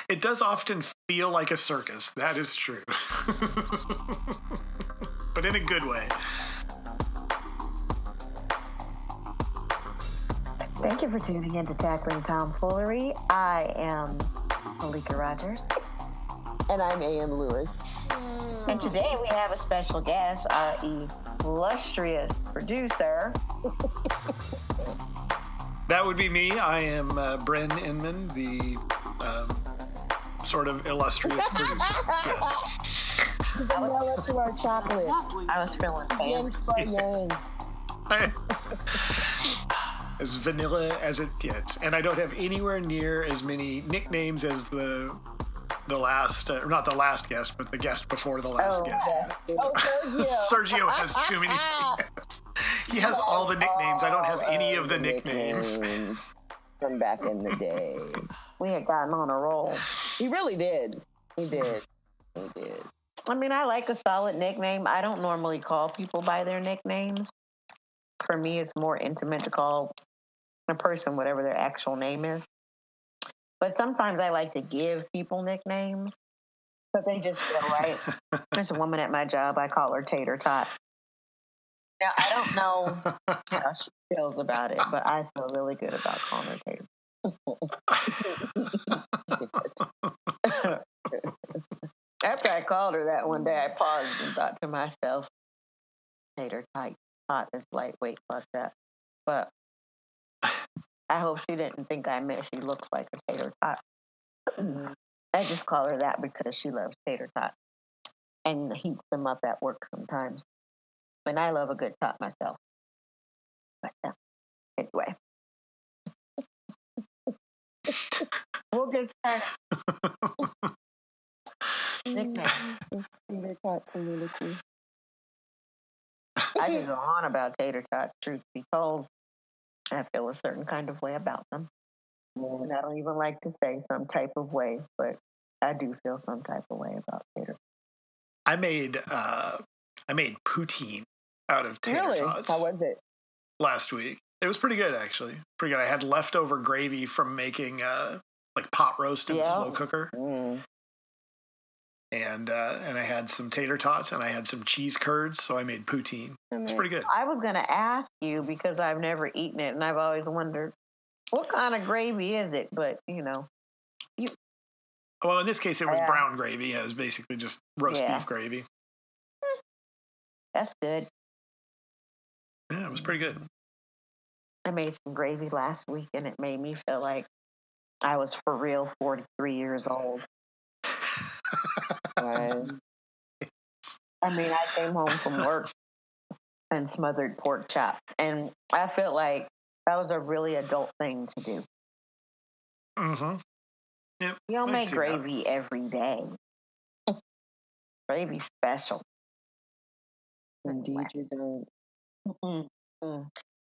It does often feel like a circus. That is true. But in a good way. Thank you for tuning in to Tackling Tomfoolery. I am Malika Rogers. And I'm A.M. Lewis. And today we have a special guest, our illustrious producer. That would be me. I am Bren Inman, the sort of illustrious producer. Yes. Vanilla to our chocolate. I was feeling Yin for yang. As vanilla as it gets. And I don't have anywhere near as many nicknames as the last, not the last guest, but the guest before the last guest. Sergio. Sergio has too many. He has all the nicknames. I don't have any of the nicknames. From back in the day. We had gotten on a roll. He really did. He did. I mean, I like a solid nickname. I don't normally call people by their nicknames. For me, it's more intimate to call a person whatever their actual name is. But sometimes I like to give people nicknames, but they just feel right. There's a woman at my job. I call her Tater Tot. Now, I don't know how she feels about it, but I feel really good about calling her Tater. After I called her that one day, I paused and thought to myself, Tater Tot is lightweight, fuck that. But I hope she didn't think I meant she looks like a tater tot. I just call her that because she loves tater tot and heats them up at work sometimes. And I love a good tot myself. But anyway. We'll get started. Nickname. Tater tots are really cool. I can go on about tater tots, truth be told. I feel a certain kind of way about them. And I don't even like to say some type of way, but I do feel some type of way about tater. I made poutine out of tater tots. How was it? Last week. It was pretty good, actually. Pretty good. I had leftover gravy from making like pot roast in the slow cooker. And I had some tater tots and I had some cheese curds, so I made poutine. It's pretty good. I was going to ask you because I've never eaten it and I've always wondered what kind of gravy is it, but Well, in this case, it was brown gravy. It was basically just roast beef gravy. That's good. Yeah, it was pretty good. I made some gravy last week and it made me feel like I was for real 43 years old. I mean, I came home from work and smothered pork chops, and I felt like that was a really adult thing to do. Mm-hmm. Yep. You don't make gravy every day. Gravy special. Indeed, you don't.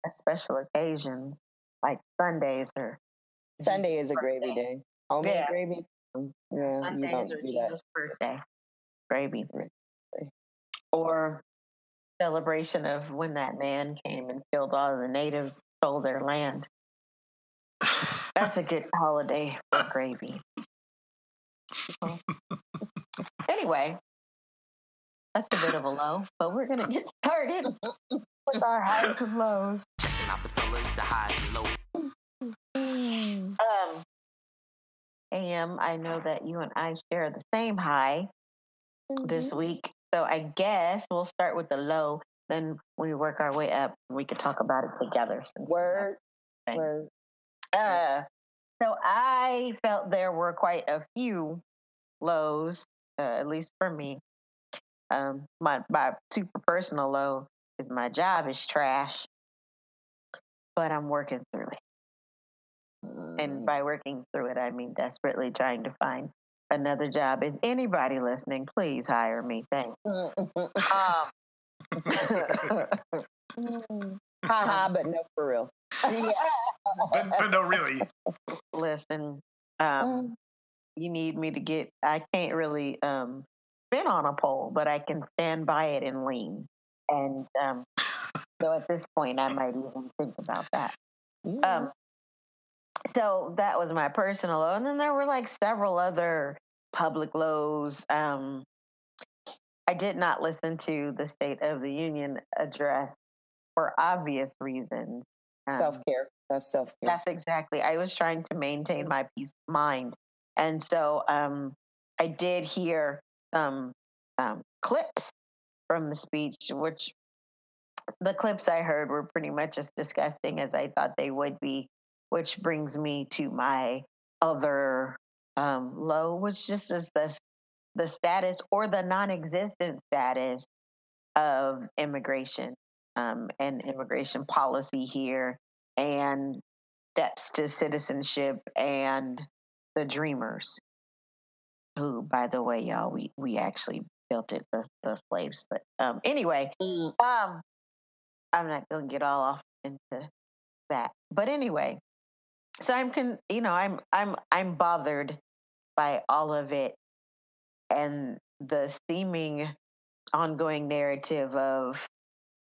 At special occasions, like Sundays or... Sunday is a gravy day. Homemade gravy? Yeah, Sundays you don't or do that. Jesus' birthday. Gravy. Or celebration of when that man came and killed all of the natives, stole their land. That's a good holiday for gravy. Anyway, that's a bit of a low, but we're going to get started with our highs and lows. Checking out the fellas, the highs and lows. AM, I know that you and I share the same high this week. So I guess we'll start with the low. Then we work our way up. We could talk about it together. Word. So I felt there were quite a few lows, at least for me. My super personal low is my job is trash, but I'm working through it. And by working through it, I mean desperately trying to find another job. Is anybody listening? Please hire me. Thanks. Haha, but no, for real. Yeah. But no, really. Listen, you need me to get, I can't really spin on a pole, but I can stand by it and lean. And so at this point, I might even think about that. So that was my personal low. And then there were like several other public lows. I did not listen to the State of the Union address for obvious reasons. Self-care. That's self-care. That's exactly. I was trying to maintain my peace of mind. And so I did hear some clips from the speech, which the clips I heard were pretty much as disgusting as I thought they would be, which brings me to my other low, which just is the status or the non-existent status of immigration and immigration policy here and steps to citizenship and the dreamers who, by the way, y'all, we actually built it, the slaves. But anyway, I'm not gonna get all off into that. But anyway, so I'm bothered by all of it and the seeming ongoing narrative of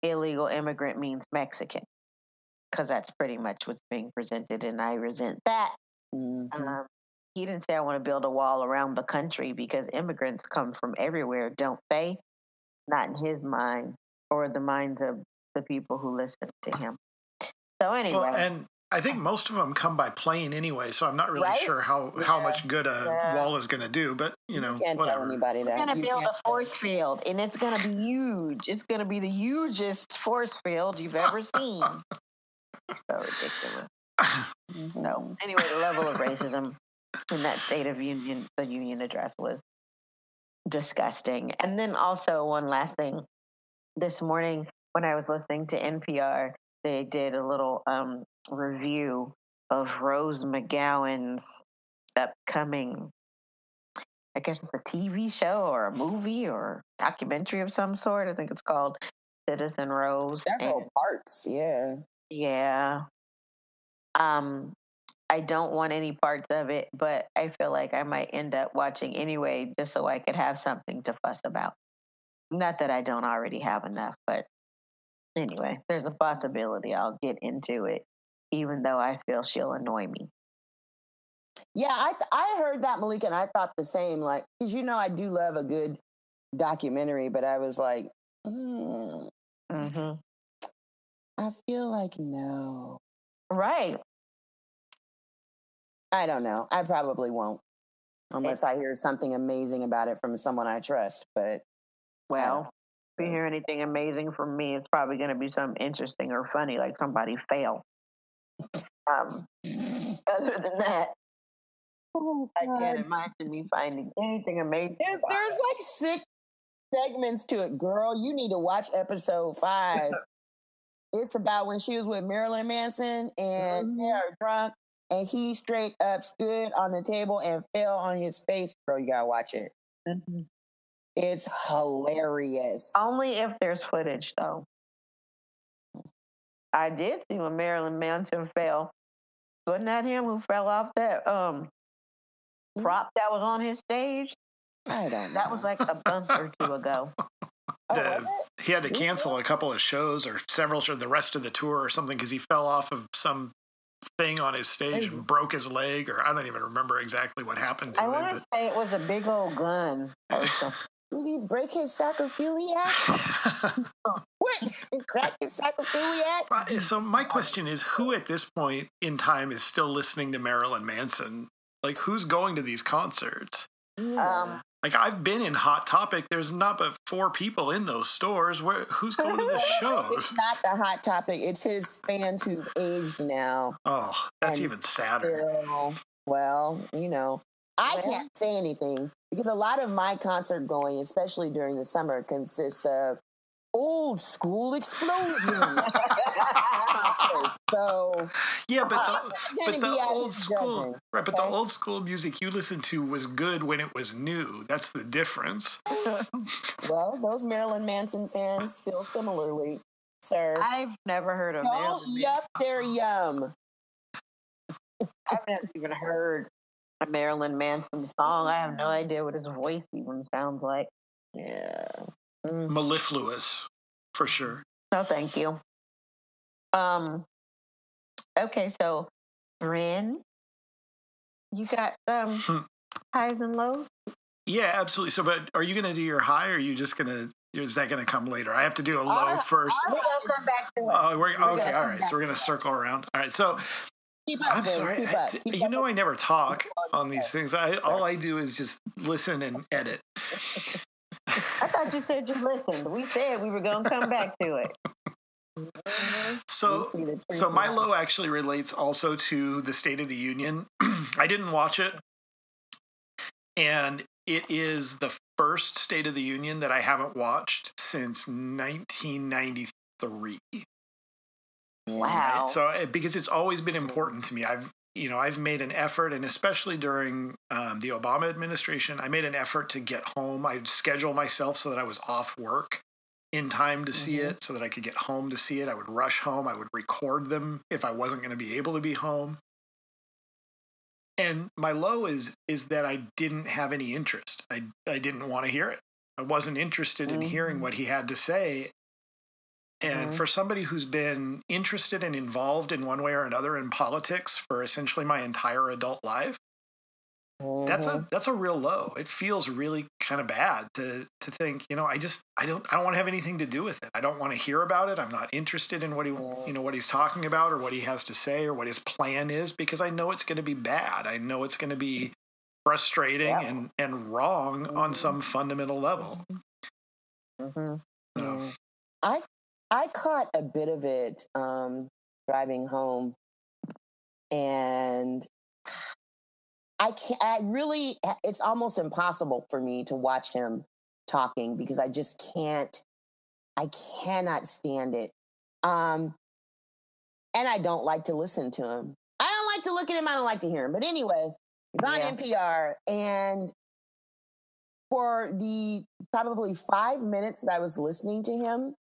illegal immigrant means Mexican, because that's pretty much what's being presented, and I resent that. Mm-hmm. He didn't say I want to build a wall around the country because immigrants come from everywhere, don't they? Not in his mind or the minds of the people who listen to him. So anyway. Well, and I think most of them come by plane anyway, so I'm not really Right? sure how much good a wall is going to do. But you can't whatever. tell anybody that. We're going to build a force field, and it's going to be huge. It's going to be the hugest force field you've ever seen. So ridiculous. So anyway, the level of racism in that State of Union, the Union address was disgusting. And then also one last thing, this morning when I was listening to NPR, they did a little review of Rose McGowan's upcoming, I guess it's a TV show or a movie or documentary of some sort. I think it's called Citizen Rose. Several parts, yeah. Yeah. I don't want any parts of it, but I feel like I might end up watching anyway, just so I could have something to fuss about. Not that I don't already have enough, but anyway, there's a possibility I'll get into it, even though I feel she'll annoy me. Yeah, I heard that, Malika, and I thought the same. Like, because I do love a good documentary, but I was like, Mm-hmm. I feel like no. Right. I don't know. I probably won't, unless I hear something amazing about it from someone I trust. But well, if you hear anything amazing from me, it's probably going to be something interesting or funny, like somebody fail. Other than that, I can't imagine me finding anything amazing. There's like 6 segments to it, girl. You need to watch episode 5. It's about when she was with Marilyn Manson and they are drunk and he straight up stood on the table and fell on his face. Girl, you gotta watch it. Mm-hmm. It's hilarious. Only if there's footage, though. I did see when Marilyn Manson fell. Wasn't that him who fell off that prop that was on his stage? I don't know. That was like a month or 2 ago. Was it? He had to cancel a couple of shows or several shows, the rest of the tour or something, because he fell off of some thing on his stage and broke his leg, or I don't even remember exactly what happened to him. I want to say it was a big old gun or something. Did he break his sacrophiliac? What? Crack his sacrophiliac? So my question is, who at this point in time is still listening to Marilyn Manson? Like, who's going to these concerts? Like, I've been in Hot Topic. There's not but 4 people in those stores. Who's going to the shows? It's not the Hot Topic. It's his fans who've aged now. Oh, that's even sadder. Well, I can't say anything because a lot of my concert going, especially during the summer, consists of old school explosion. So yeah, but the old school, right? But okay? the old school music you listened to was good when it was new. That's the difference. Well, those Marilyn Manson fans feel similarly, sir. I've never heard of Marilyn Manson. Yup, they're yum. I've never even heard a Marilyn Manson song. I have no idea what his voice even sounds like. Yeah. Mellifluous, for sure. No, thank you. Okay, so Bren, you got highs and lows? Yeah, absolutely. So, but are you going to do your high, or are you just going to? Is that going to come later? I have to do a low first. We'll come back to it. Oh, okay. All right. So we're going to circle around. All right. So I'm sorry. You know, I never talk on these things. All I do is just listen and edit. I thought you said you listened. We said we were going to come back to it. So my low actually relates also to the State of the Union. I didn't watch it, and it is the first State of the Union that I haven't watched since 1993. Wow. Right? So because it's always been important to me. I've made an effort, and especially during the Obama administration, I made an effort to get home. I'd schedule myself so that I was off work in time to see it, so that I could get home to see it. I would rush home. I would record them if I wasn't going to be able to be home. And my low is that I didn't have any interest. I didn't want to hear it. I wasn't interested in hearing what he had to say. And for somebody who's been interested and involved in one way or another in politics for essentially my entire adult life, that's a real low. It feels really kind of bad to think, I don't want to have anything to do with it. I don't want to hear about it. I'm not interested in what he's talking about, or what he has to say, or what his plan is, because I know it's going to be bad. I know it's going to be frustrating and wrong on some fundamental level. So. I caught a bit of it driving home, and it's almost impossible for me to watch him talking, because I cannot stand it. And I don't like to listen to him. I don't like to look at him. I don't like to hear him. But anyway, he's on NPR, and for the probably 5 minutes that I was listening to him,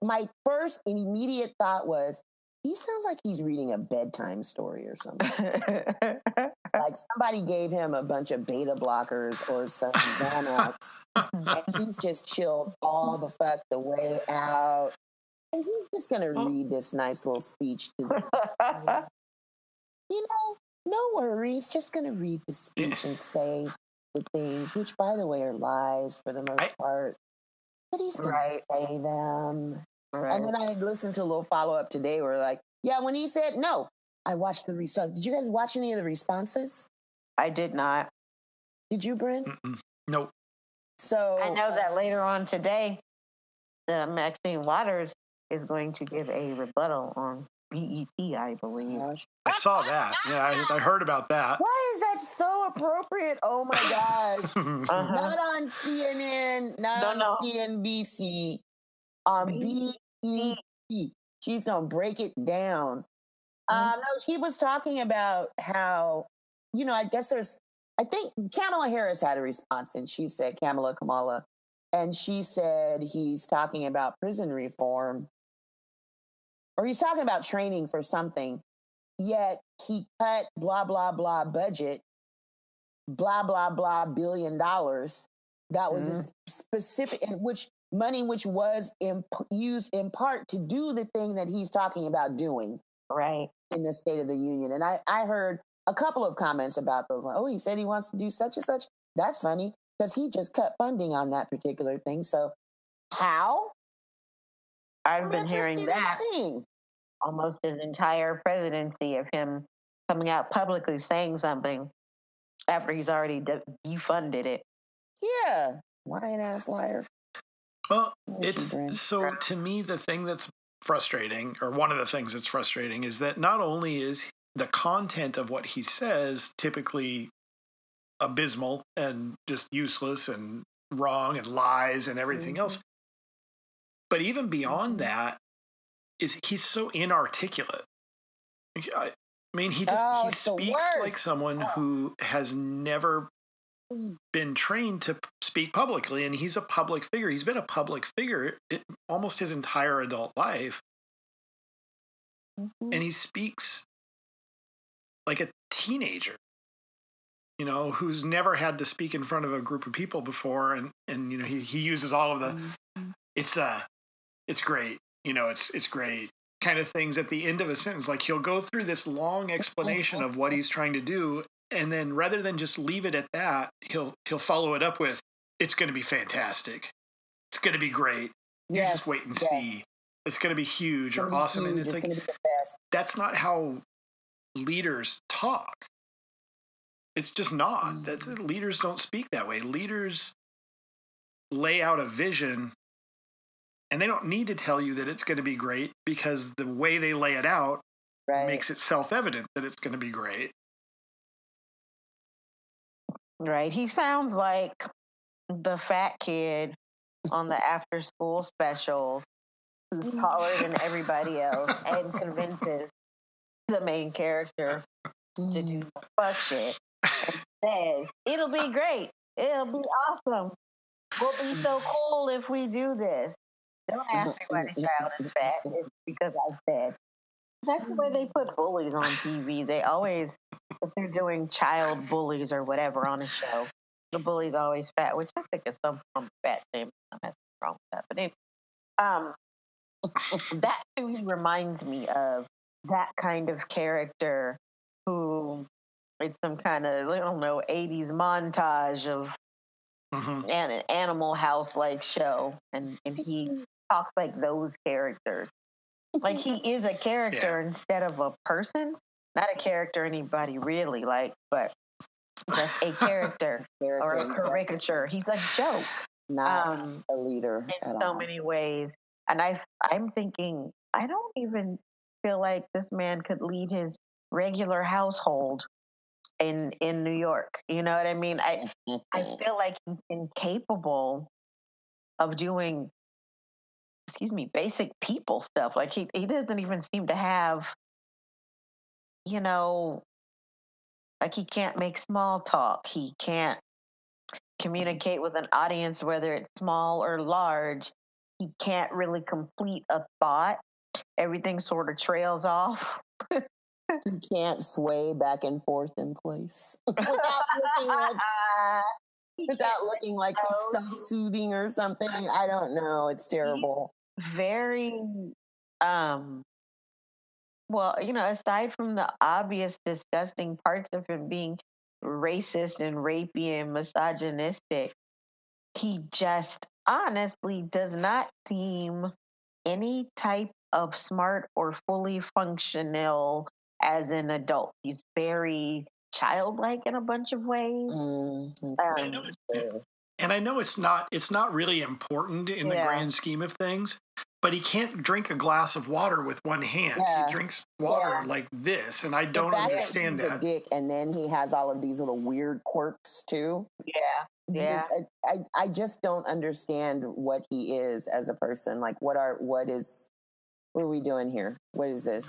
my first and immediate thought was, he sounds like he's reading a bedtime story or something. Like somebody gave him a bunch of beta blockers or some Xanax, and he's just chilled all the fuck the way out. And he's just going to read this nice little speech to them. No worries. Just going to read the speech and say the things, which, by the way, are lies for the most part. But he's going to say them. Right. And then I listened to a little follow-up today where when he said, no, I watched the response. Did you guys watch any of the responses? I did not. Did you, Bren? Nope. So I know that later on today, Maxine Waters is going to give a rebuttal on BET, I believe. I saw that. Yeah, I heard about that. Why is that so appropriate? Oh my gosh. Not on CNN, not on CNBC, on BET. She's going to break it down. No, she was talking about how, I think Kamala Harris had a response, and she said, Kamala, and she said he's talking about prison reform, or he's talking about training for something, yet he cut blah, blah, blah budget, blah, blah, blah $1 billion. That was a specific, which was used in part to do the thing that he's talking about doing. Right. In the State of the Union. And I heard a couple of comments about those. Like, he said he wants to do such and such. That's funny, because he just cut funding on that particular thing. So how? I've been hearing that almost his entire presidency, of him coming out publicly saying something after he's already defunded it. Yeah. Lying ass liar. Well, to me, the thing that's frustrating, or one of the things that's frustrating, is that not only is the content of what he says typically abysmal and just useless and wrong and lies and everything else, but even beyond that is he's so inarticulate. I mean, he speaks like someone who has never been trained to speak publicly, and he's a public figure. He's been a public figure almost his entire adult life, and he speaks like a teenager, who's never had to speak in front of a group of people before, and he uses all of the it's great, it's great, kind of things at the end of a sentence. Like he'll go through this long explanation of what he's trying to do, and then rather than just leave it at that, he'll follow it up with, "It's going to be fantastic. It's going to be great. You just wait and see. It's going to be huge or awesome." Huge. And it's like, going to be the best. that's not how leaders talk. It's just not. Leaders don't speak that way. Leaders lay out a vision, and they don't need to tell you that it's going to be great, because the way they lay it out makes it self-evident that it's going to be great. Right. He sounds like the fat kid on the after school specials who's taller than everybody else and convinces the main character to do fuck shit and says, "It'll be great. It'll be awesome. We'll be so cool if we do this. Don't ask me why the child is fat. It's because I said." That's the way they put bullies on TV. They always, if they're doing child bullies or whatever on a show, the bully's always fat, which I think is some form of fat shame. That's wrong with that. But anyway, that to me reminds me of that kind of character who it's some kind of, I don't know, 80s montage of an Animal House like show, and he talks like those characters. Like he is a character instead of a person. Not a character anybody really like, but just a character or a caricature. He's a joke. Not a leader in so many ways. And I'm thinking, I don't even feel like this man could lead his regular household in New York. You know what I mean? I feel like he's incapable of doing, basic people stuff. Like he doesn't even seem to have, like he can't make small talk. He can't communicate with an audience, whether it's small or large. He can't really complete a thought. Everything sort of trails off. He can't sway back and forth in place without looking like self-soothing or something. I don't know. It's terrible. Very, well, aside from the obvious disgusting parts of him being racist and rapey and misogynistic, he just honestly does not seem any type of smart or fully functional as an adult. He's very childlike in a bunch of ways. And I know it's not really important in the grand scheme of things, but he can't drink a glass of water with one hand. He drinks water like this, and I don't understand that. Dick, and then he has all of these little weird quirks too. Yeah. I just don't understand what he is as a person. Like, what are we doing here? What is this?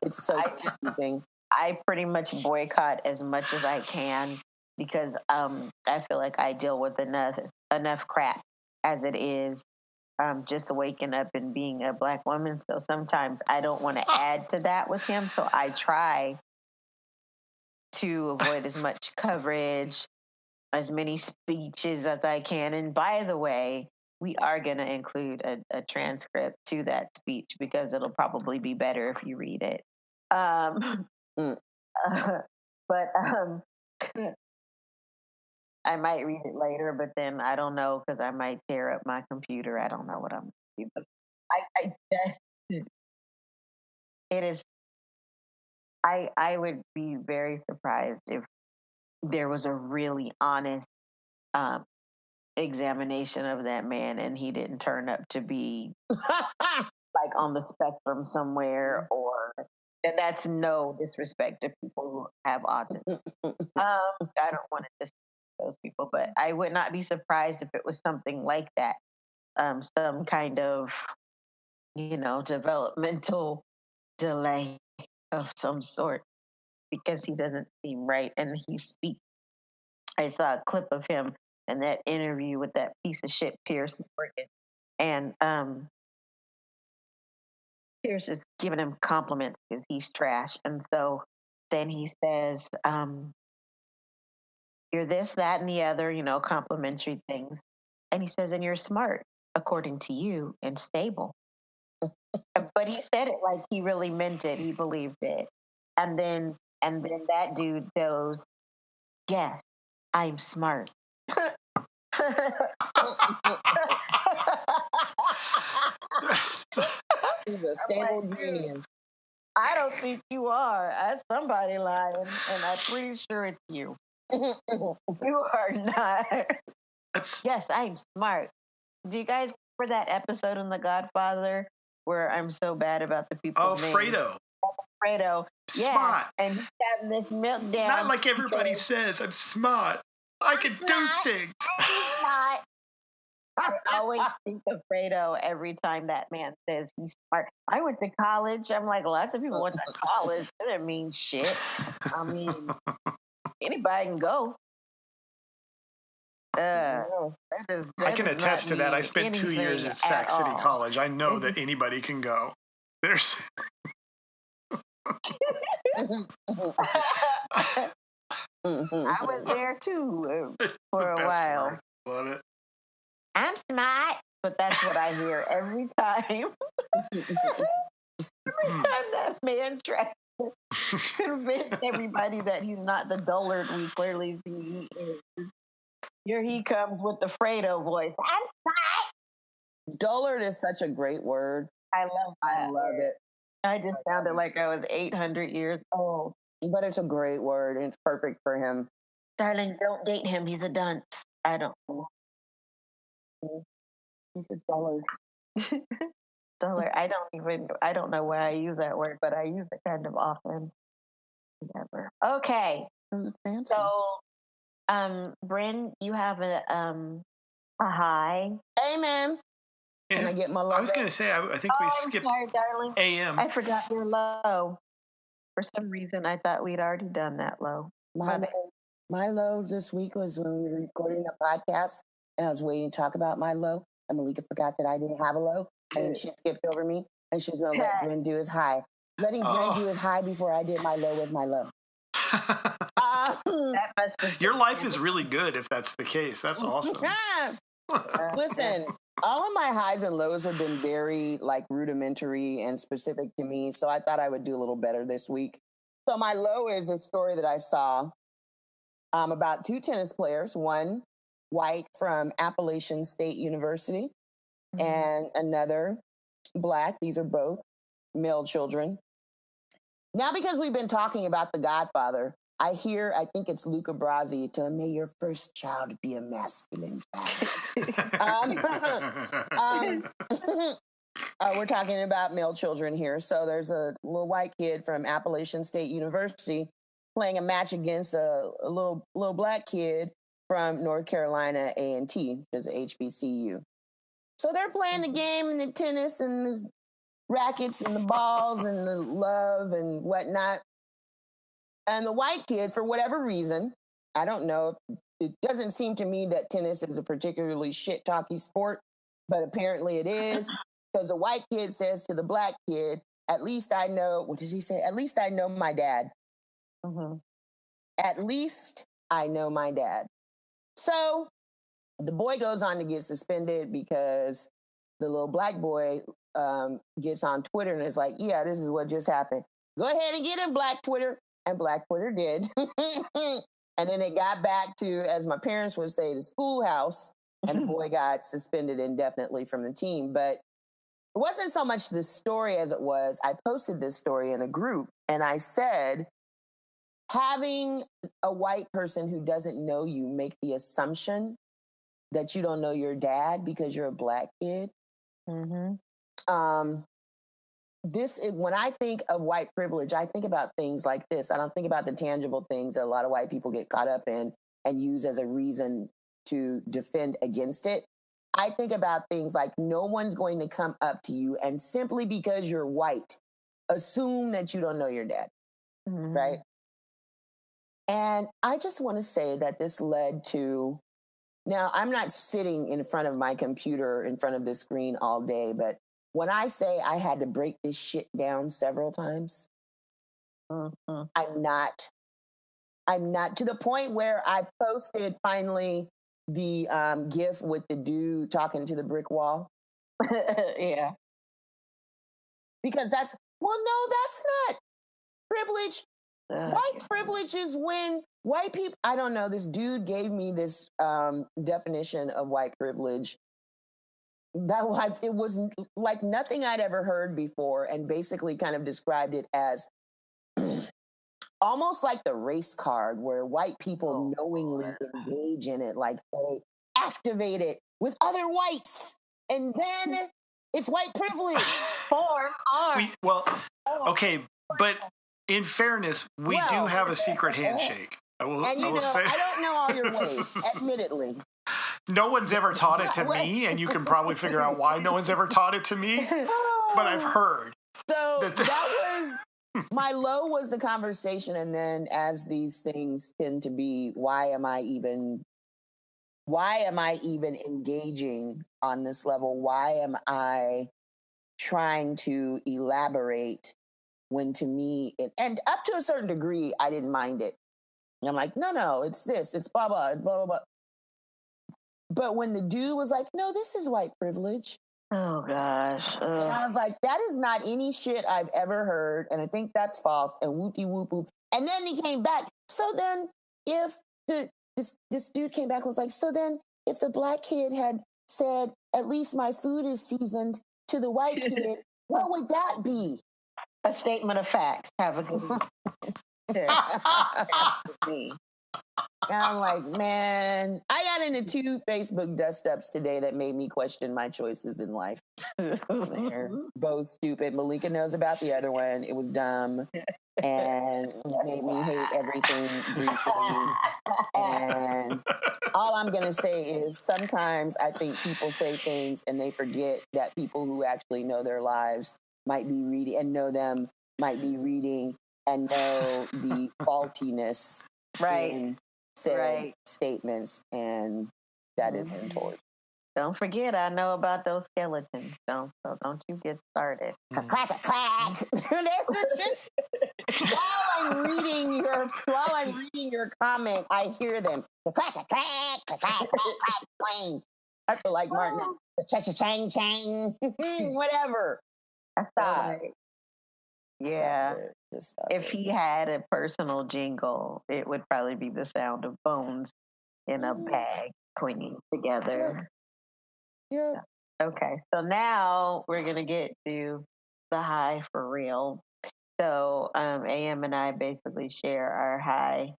It's so confusing. I pretty much boycott as much as I can because I feel like I deal with enough crap as it is. Just waking up and being a Black woman. So sometimes I don't want to add to that with him. So I try to avoid as much coverage, as many speeches as I can. And by the way, we are going to include a transcript to that speech because it'll probably be better if you read it. But I might read it later, but then I don't know because I might tear up my computer. I don't know what I'm doing. But I just, it is, I would be very surprised if there was a really honest examination of that man and he didn't turn up to be like on the spectrum somewhere, and that's no disrespect to people who have autism. I don't want to just those people, but I would not be surprised if it was something like that, some kind of developmental delay of some sort, because he doesn't seem right and he speaks. I saw a clip of him in that interview with that piece of shit Pierce Morgan, and Pierce is giving him compliments because he's trash, and so then he says, "You're this, that, and the other, complimentary things," and he says, "And you're smart, according to you, and stable." But he said it like he really meant it. He believed it. And then that dude goes, "Yes, I'm smart." He's a stable genius. I don't think you are. That's somebody lying, and I'm pretty sure it's you. You are not. Yes, I'm smart. Do you guys remember that episode in The Godfather where I'm so bad about the people's names? Fredo. Fredo. Yeah. Smart. And he's having this meltdown. Not like everybody says, I'm smart. I can do things. I'm smart. I always think of Fredo every time that man says he's smart. I went to college. I'm like, lots of people went to college. That doesn't mean shit. I mean, anybody can go. I can attest to that. I spent 2 years at Sac City College. I know that anybody can go. There's. I was there too for a while. Love it. I'm smart, but that's what I hear every time. Every time that man tries to convince everybody that he's not the dullard we clearly see he is. Here he comes with the Fredo voice. I'm smart. Dullard is such a great word. I love that. I love it. I just sounded like I was 800 years old. But it's a great word. And it's perfect for him. Darling, don't date him. He's a dunce. I don't know. He's a dullard. Dullard. I don't know why I use that word, but I use it kind of often. Never. Okay. So, Bren, you have a high. Amen. Can I get my low? I was going to say, I think we skipped sorry, darling. AM. I forgot your low. For some reason, I thought we'd already done that low. My low this week was when we were recording the podcast, and I was waiting to talk about my low, and Malika forgot that I didn't have a low, and she skipped over me, and she's going to let Bren do his high. Letting Bren do his high before I did my low was my low. Your life is really good if that's the case. That's awesome. Listen, all of my highs and lows have been very rudimentary and specific to me, so I thought I would do a little better this week. So my low is a story that I saw about two tennis players, one white from Appalachian State University and another black. These are both male children. Now, because we've been talking about The Godfather, I think it's Luca Brasi, telling may your first child be a masculine child. We're talking about male children here. So there's a little white kid from Appalachian State University playing a match against a little black kid from North Carolina A&T, which is HBCU. So they're playing the game and the tennis and the rackets and the balls and the love and whatnot. And the white kid, for whatever reason, I don't know, it doesn't seem to me that tennis is a particularly shit-talky sport, but apparently it is, because the white kid says to the black kid, at least I know, what does he say? At least I know my dad. Mm-hmm. At least I know my dad. So the boy goes on to get suspended because the little black boy gets on Twitter and is like, yeah, this is what just happened. Go ahead and get him, Black Twitter. And Black Twitter did. And then it got back to, as my parents would say, the schoolhouse. And the boy got suspended indefinitely from the team. But it wasn't so much the story as it was, I posted this story in a group. And I said, having a white person who doesn't know you make the assumption that you don't know your dad because you're a black kid. Mm-hmm. When I think of white privilege, I think about things like this. I don't think about the tangible things that a lot of white people get caught up in and use as a reason to defend against it. I think about things like no one's going to come up to you and simply because you're white, assume that you don't know your dad, right? And I just want to say that this led to, now I'm not sitting in front of my computer in front of the screen all day, but when I say I had to break this shit down several times, I'm not to the point where I posted finally the GIF with the dude talking to the brick wall. Yeah. because no, that's not privilege. White privilege is when white people, I don't know, this dude gave me this definition of white privilege. It was like nothing I'd ever heard before, and basically kind of described it as almost like the race card where white people knowingly engage in it, like they activate it with other whites, and then it's white privilege. Okay, but in fairness, we do have a secret handshake. I will say. I don't know all your ways, admittedly. No one's ever taught it to me, and you can probably figure out why no one's ever taught it to me, but I've heard. So that was, my low was the conversation, and then as these things tend to be, why am I even engaging on this level? Why am I trying to elaborate when to me, and up to a certain degree, I didn't mind it. And I'm like, no, it's this, it's blah, blah, blah, blah. But when the dude was like, no, this is white privilege. Oh, gosh. And I was like, that is not any shit I've ever heard. And I think that's false. And whoopty whoop whoop. And then he came back. So then if this dude came back and was like, so then if the black kid had said, at least my food is seasoned to the white kid, what would that be? A statement of facts. Have a good one. And I'm like, man, I got into 2 Facebook dust-ups today that made me question my choices in life. They're both stupid. Malika knows about the other one. It was dumb. And it made me hate everything briefly. And all I'm going to say is sometimes I think people say things and they forget that people who actually know their lives might be reading and know them, might be reading and know the faultiness in said statements, and that is untoward. Don't forget, I know about those skeletons. Don't you get started. Clack. While I'm reading your comment, I hear them. Clack. I feel like Martin. Chang. Whatever. Stop. Yeah. If he had a personal jingle, it would probably be the sound of bones in a bag clinging together. Yeah. Okay, so now we're going to get to the high for real. So AM and I basically share our high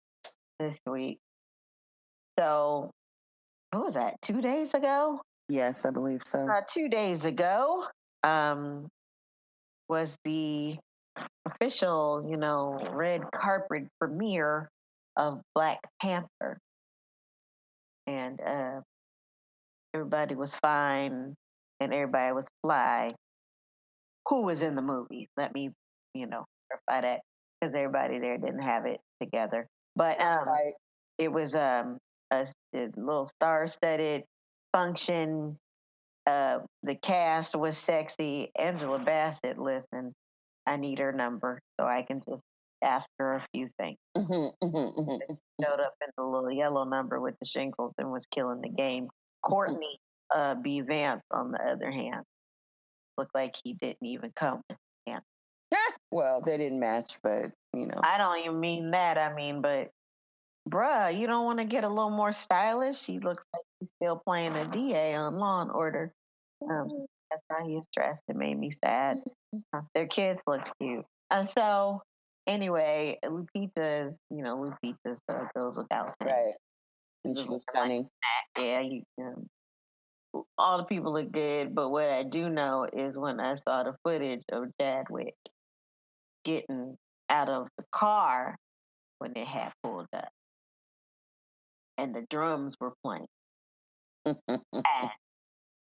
this week. So what was that, 2 days ago? Yes, I believe so. 2 days ago was the official, red carpet premiere of Black Panther. And everybody was fine and everybody was fly. Who was in the movie? Let me, clarify that, because everybody there didn't have it together. But it was a little star-studded function. The cast was sexy. Angela Bassett, listen, I need her number so I can just ask her a few things. Showed up in the little yellow number with the shingles and was killing the game. Courtney B. Vance, on the other hand, looked like he didn't even come with Vance. Well, they didn't match, but, I don't even mean that. I mean, but, bruh, you don't want to get a little more stylish? He looks like he's still playing a DA on Law and Order. That's how he was dressed. It made me sad. Their kids looked cute. And so, anyway, Lupita is, Lupita, so it goes without saying. Right. And she was stunning. Yeah, all the people look good, but what I do know is when I saw the footage of Chadwick getting out of the car when it had pulled up, and the drums were playing, and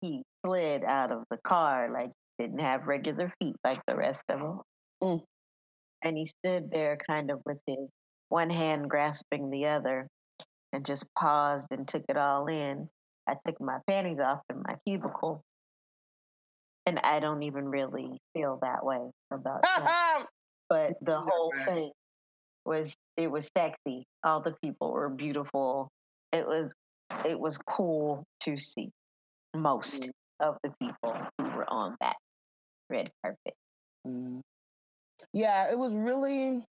he slid out of the car like he didn't have regular feet like the rest of us. And he stood there kind of with his one hand grasping the other and just paused and took it all in. I took my panties off in my cubicle, and I don't even really feel that way about that. But the whole thing was sexy. All the people were beautiful. It was cool to see most of the people who were on that red carpet. Mm. Yeah, it was really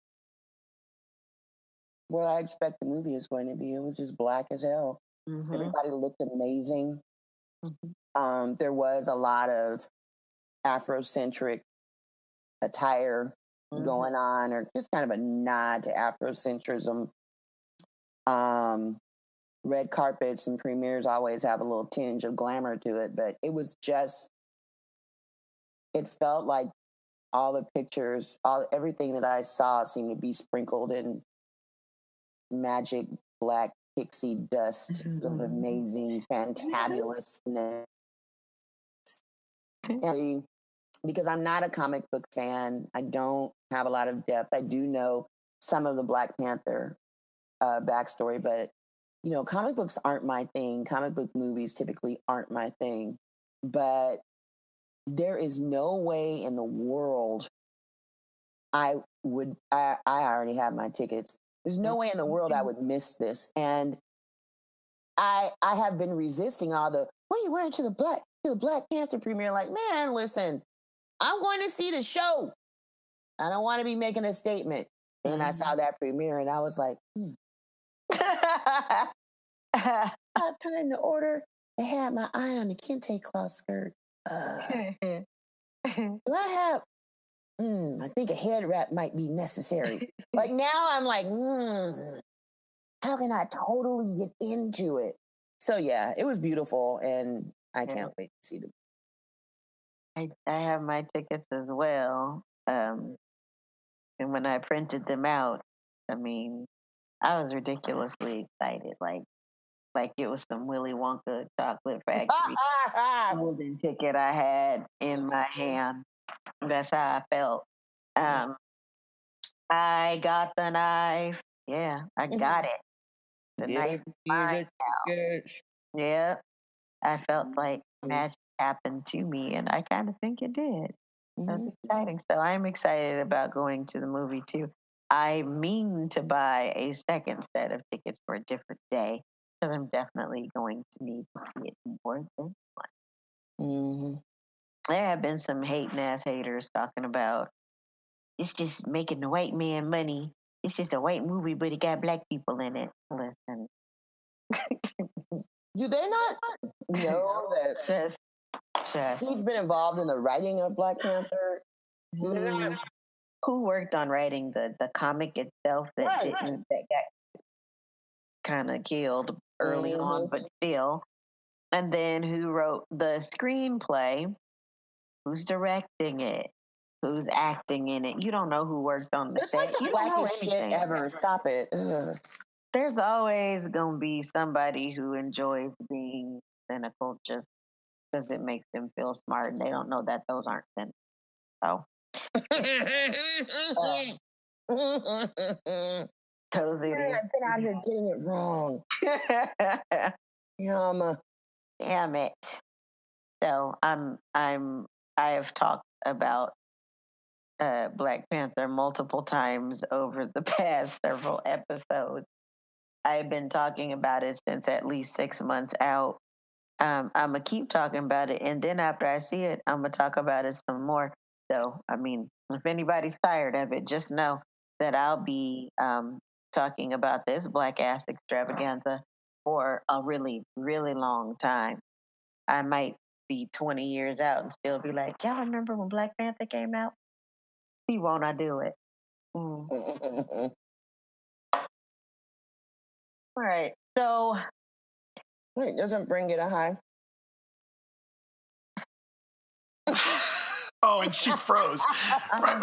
what I expect the movie is going to be. It was just black as hell. Mm-hmm. Everybody looked amazing. Mm-hmm. There was a lot of Afrocentric attire going on, or just kind of a nod to Afrocentrism. Red carpets and premieres always have a little tinge of glamour to it, but it was just, it felt like all the pictures, everything that I saw seemed to be sprinkled in magic black pixie dust of amazing fantabulousness. And because I'm not a comic book fan, I don't have a lot of depth. I do know some of the Black Panther backstory, but you know, comic books aren't my thing. Comic book movies typically aren't my thing. But there is no way in the world I already have my tickets. There's no way in the world I would miss this. And I have been resisting all the, what are you wearing to the Black Panther premiere? Like, man, listen, I'm going to see the show. I don't want to be making a statement. And I saw that premiere and I was like, I have time to order. I had my eye on the kente cloth skirt. Do I have? I think a head wrap might be necessary. Like now I'm like, how can I totally get into it? So yeah, it was beautiful and I can't wait to see them. I have my tickets as well. And when I printed them out, I mean, I was ridiculously excited. Like it was some Willy Wonka chocolate factory golden ticket I had in my hand. That's how I felt. I got the knife. Yeah, I got it. The knife is mine now. Yeah, I felt like magic happened to me, and I kind of think it did. That's exciting. So I'm excited about going to the movie too. I mean to buy a second set of tickets for a different day because I'm definitely going to need to see it more than once. There have been some hating ass haters talking about it's just making the white man money. It's just a white movie, but it got black people in it. Listen. Do they not know that he's been involved in the writing of Black Panther? Who worked on writing the comic itself that got kind of killed early on, but still. And then who wrote the screenplay? Who's directing it? Who's acting in it? You don't know who worked on the set. It's like the blackest shit ever. Stop it. There's always going to be somebody who enjoys being cynical just because it makes them feel smart and they don't know that those aren't cynical. So. Totally. I've been out here getting it wrong. Damn it. So I have talked about Black Panther multiple times over the past several episodes. I've been talking about it since at least 6 months out. I'm going to keep talking about it. And then after I see it, I'm going to talk about it some more. So, I mean, if anybody's tired of it, just know that I'll be talking about this black ass extravaganza for a really, really long time. I might be 20 years out and still be like, y'all remember when Black Panther came out? See, won't I do it? All right. So. Wait, doesn't Bren get a high? Oh, and she froze. Come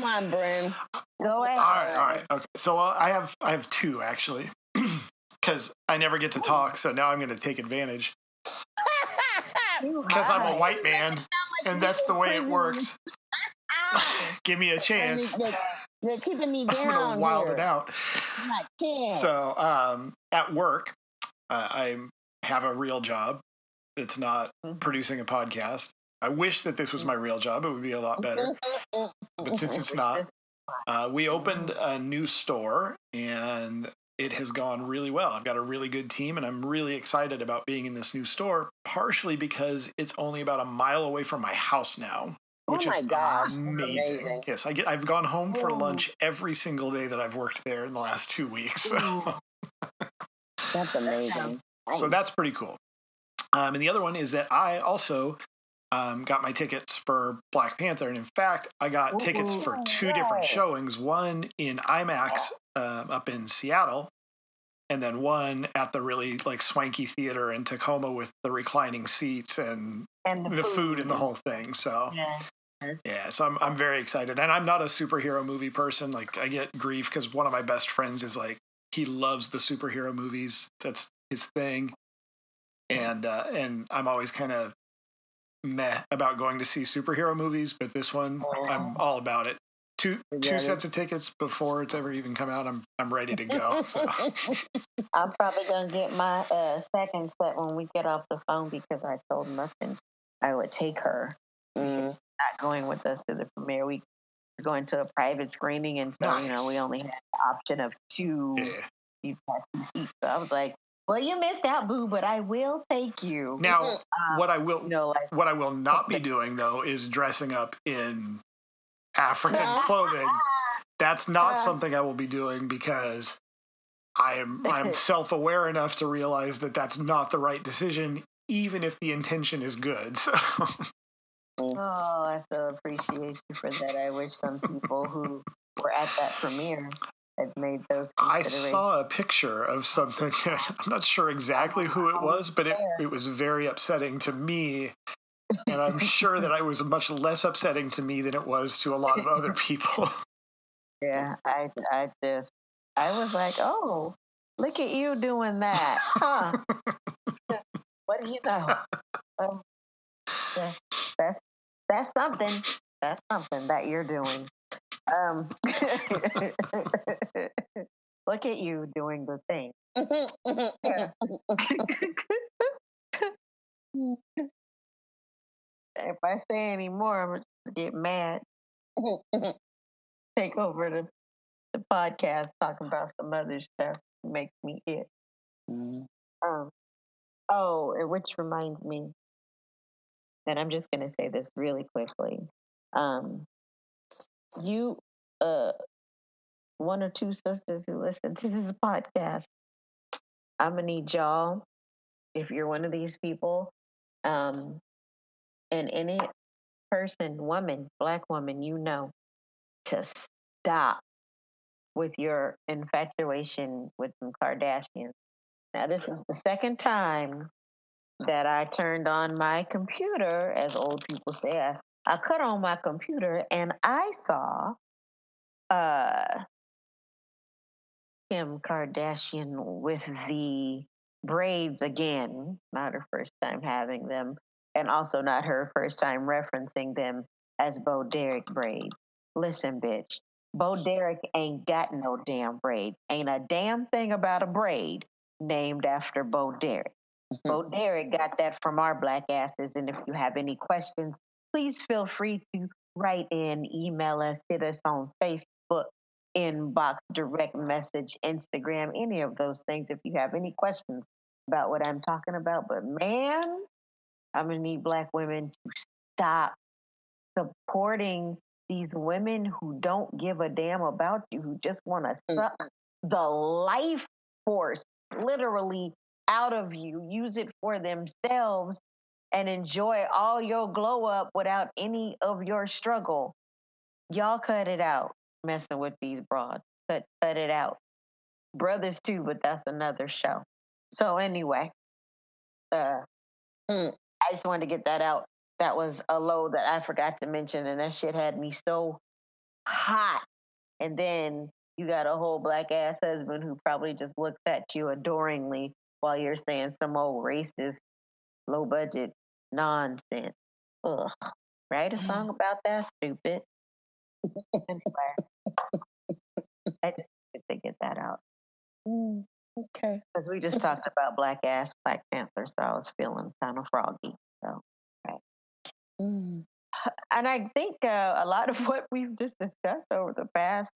on, Bren. Go ahead. All right. Okay. So I have two actually, because I never get to talk. So now I'm going to take advantage. Because I'm a white man, and that's the way it works. Give me a chance. They're keeping me down. I'm going to wild it out. So at work, I have a real job. It's not producing a podcast. I wish that this was my real job. It would be a lot better. But since it's not, we opened a new store, and it has gone really well. I've got a really good team, and I'm really excited about being in this new store, partially because it's only about a mile away from my house now, which my is gosh, amazing. Yes, I've gone home for lunch every single day that I've worked there in the last 2 weeks. That's amazing. So that's pretty cool. And the other one is that I also got my tickets for Black Panther. And in fact, I got tickets for 2 different showings, one in IMAX up in Seattle, and then one at the really like swanky theater in Tacoma with the reclining seats and the food and the whole thing. So yeah, so I'm very excited. And I'm not a superhero movie person. Like, I get grief because one of my best friends is like, he loves the superhero movies. That's his thing. And I'm always kind of meh about going to see superhero movies, but this one I'm all about it. Two sets of tickets before it's ever even come out. I'm ready to go. So I'm probably gonna get my second set when we get off the phone because I told Muffin I would take her. Not going with us to the premiere. We're going to a private screening, and so we only had the option of 2. yeah. You had 2 seats. So I was like, well, you missed out, boo, but I will take you. Now, what I will not be doing though is dressing up in African clothing. That's not something I will be doing because I'm self-aware enough to realize that that's not the right decision, even if the intention is good. So. Oh, I so appreciate you for that. I wish some people who were at that premiere had made those considerations. I saw a picture of something. I'm not sure exactly who it was, but it was very upsetting to me. And I'm sure that it was much less upsetting to me than it was to a lot of other people. Yeah, I was like, oh, look at you doing that, huh? What do you know? That's something. That's something that you're doing. Look at you doing the thing. If I say any more, I'm going to get mad. Take over the podcast talking about some other stuff. It makes me itch. Which reminds me, and I'm just going to say this really quickly. You, one or two sisters who listen to this podcast, I'm going to need y'all, if you're one of these people, and any person, woman, Black woman, to stop with your infatuation with some Kardashians. Now, this is the second time that I turned on my computer, as old people say. I cut on my computer and I saw Kim Kardashian with the braids again. Not her first time having them, and also not her first time referencing them as Bo Derek braids. Listen, bitch. Bo Derek ain't got no damn braid. Ain't a damn thing about a braid named after Bo Derek. Bo Derek got that from our black asses. And if you have any questions, please feel free to write in, email us, hit us on Facebook, inbox, direct message, Instagram, any of those things if you have any questions about what I'm talking about. But man, I'm going to need Black women to stop supporting these women who don't give a damn about you, who just want to suck the life force literally out of you, use it for themselves, and enjoy all your glow up without any of your struggle. Y'all cut it out messing with these broads. Cut it out. Brothers too, but that's another show. So anyway, I just wanted to get that out. That was a low that I forgot to mention, and that shit had me so hot. And then you got a whole black ass husband who probably just looks at you adoringly while you're saying some old racist, low budget nonsense. Ugh. Write a song about that, stupid. Anyway, I just wanted to get that out. Okay. Because we just talked about Black Panther, so I was feeling kind of froggy. So, right. And I think a lot of what we've just discussed over the past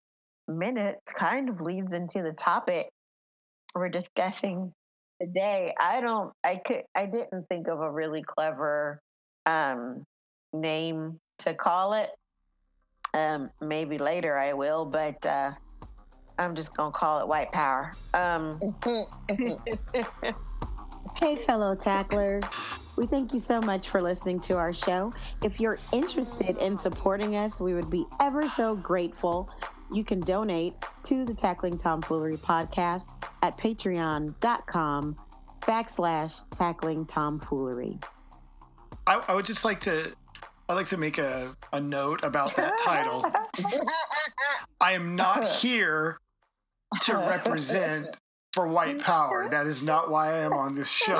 minutes kind of leads into the topic we're discussing today, I didn't think of a really clever name to call it. Maybe later I will, but I'm just gonna call it white power. Hey, fellow tacklers. We thank you so much for listening to our show. If you're interested in supporting us, we would be ever so grateful. You can donate to the Tackling Tomfoolery podcast at patreon.com/Tackling Tomfoolery. I would just like to make a note about that title. I am not here to represent for white power. That is not why I am on this show.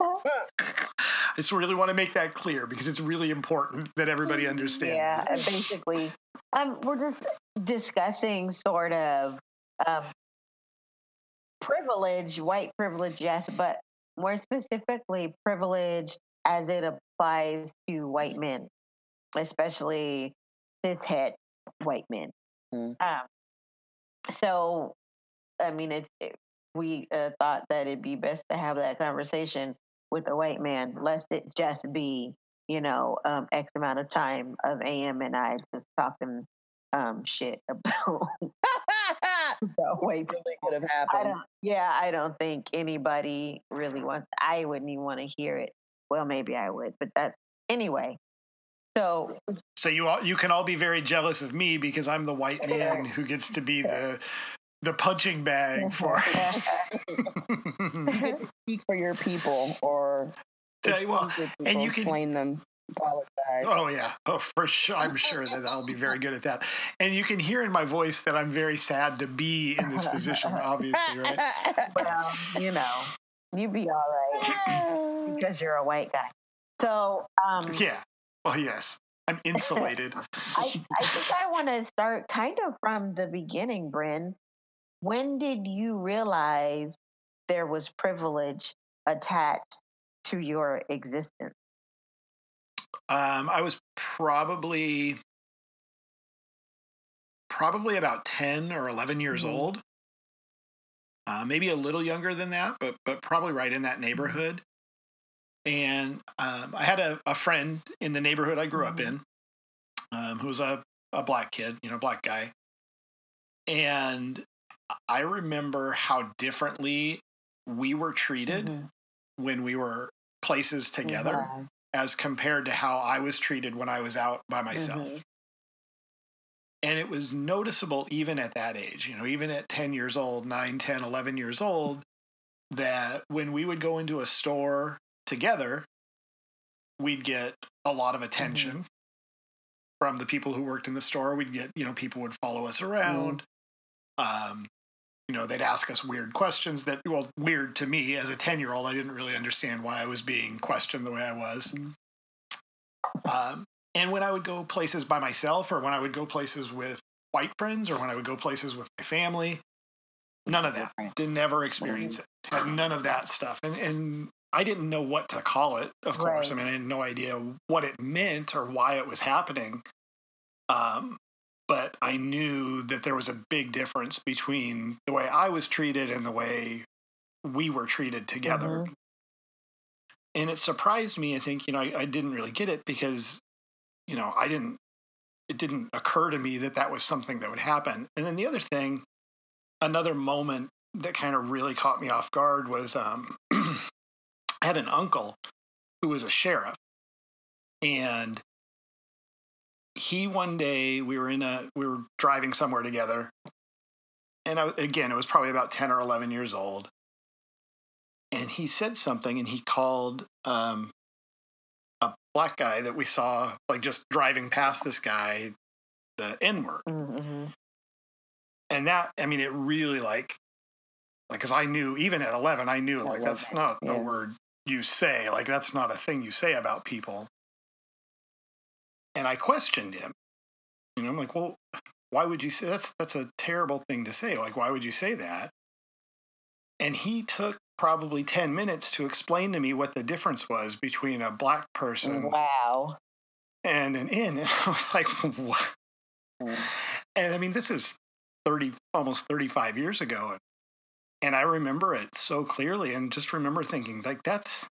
I just really want to make that clear because it's really important that everybody understands. Yeah, basically, we're just discussing sort of privilege, white privilege, yes, but more specifically, privilege as it applies to white men, especially cishet white men. So, I mean, we thought that it'd be best to have that conversation with a white man, lest it just be, X amount of time of AM and I just talking shit about, white people. Really could have happened. I don't think anybody really wants. I wouldn't even want to hear it. Well, maybe I would, but anyway. So you can all be very jealous of me because I'm the white man who gets to be the punching bag for. You can speak for your people or and you can explain them. Apologize. Oh yeah, for sure. I'm sure that I'll be very good at that. And you can hear in my voice that I'm very sad to be in this position. Obviously, right? Well, you'd be all right because you're a white guy. So yeah. Well, yes, I'm insulated. I think I want to start kind of from the beginning, Bren. When did you realize there was privilege attached to your existence? I was probably about 10 or 11 years old. Maybe a little younger than that, but probably right in that neighborhood. And I had a friend in the neighborhood I grew up in who was a black kid, black guy. And I remember how differently we were treated when we were places together as compared to how I was treated when I was out by myself. And it was noticeable even at that age, even at 10 years old, 9, 10, 11 years old, that when we would go into a store together, we'd get a lot of attention from the people who worked in the store. We'd get, people would follow us around. They'd ask us weird questions that, weird to me as a 10-year-old, I didn't really understand why I was being questioned the way I was. And when I would go places by myself, or when I would go places with white friends, or when I would go places with my family, none of that. Didn't ever experience it. Had none of that stuff. And I didn't know what to call it, of course. I mean, I had no idea what it meant or why it was happening. But I knew that there was a big difference between the way I was treated and the way we were treated together. And it surprised me. I think, I didn't really get it because, it didn't occur to me that was something that would happen. And then the other thing, another moment that kind of really caught me off guard was I had an uncle who was a sheriff, and he one day we were driving somewhere together, and it was probably about 10 or 11 years old, and he said something, and he called a black guy that we saw just driving past this guy the N-word. And that, I mean, it really because I knew even at 11, I knew that's not a word you say, that's not a thing you say about people. And I questioned him. I'm like, well, why would you say that's a terrible thing to say? Why would you say that? And he took probably 10 minutes to explain to me what the difference was between a black person and an N. And I was like, what? And I mean, this is almost 35 years ago. And I remember it so clearly, and just remember thinking, like, that's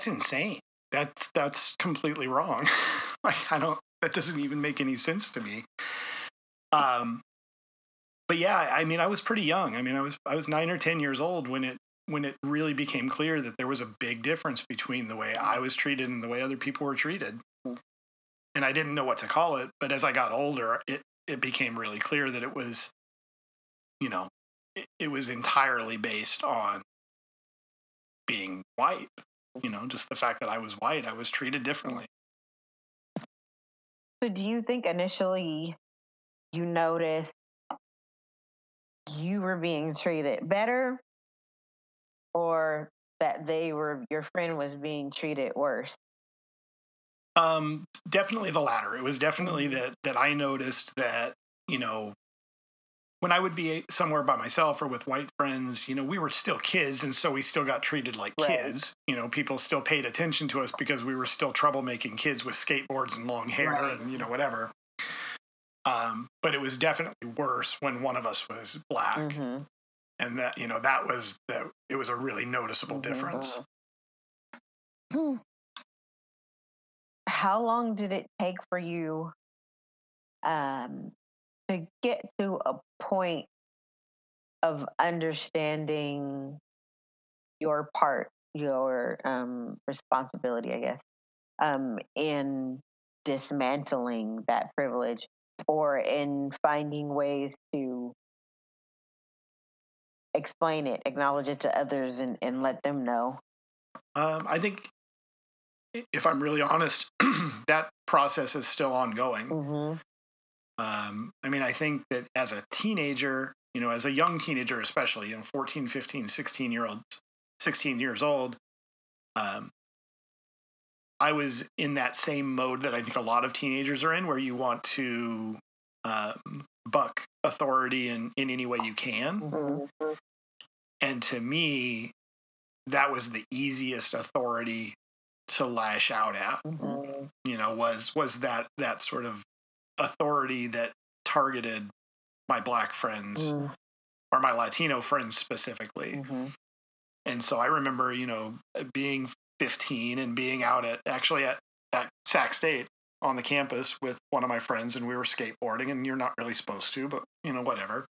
insane. That's completely wrong. Like, that doesn't even make any sense to me. But yeah, I mean, I was pretty young. I mean, I was 9 or 10 years old when it really became clear that there was a big difference between the way I was treated and the way other people were treated. And I didn't know what to call it, but as I got older, it became really clear that it was, it was entirely based on being white. Just the fact that I was white, I was treated differently. So do you think initially you noticed you were being treated better, or that your friend was being treated worse? Definitely the latter. It was definitely that I noticed that, when I would be somewhere by myself or with white friends, we were still kids, and so we still got treated like kids. People still paid attention to us because we were still troublemaking kids with skateboards and long hair and whatever. But it was definitely worse when one of us was black, and that it was a really noticeable difference. How long did it take for you to get to a point of understanding your part, your responsibility, I guess, in dismantling that privilege, or in finding ways to explain it, acknowledge it to others, and let them know? I think, if I'm really honest, that process is still ongoing. I mean, I think that as a teenager, as a young teenager, especially, 14, 15, 16 years old, I was in that same mode that I think a lot of teenagers are in, where you want to buck authority in any way you can. And to me, that was the easiest authority to lash out at. Was that sort of authority that targeted my black friends or my Latino friends specifically. And so I remember, being 15 and being out at Sac State on the campus with one of my friends, and we were skateboarding, and you're not really supposed to, but whatever.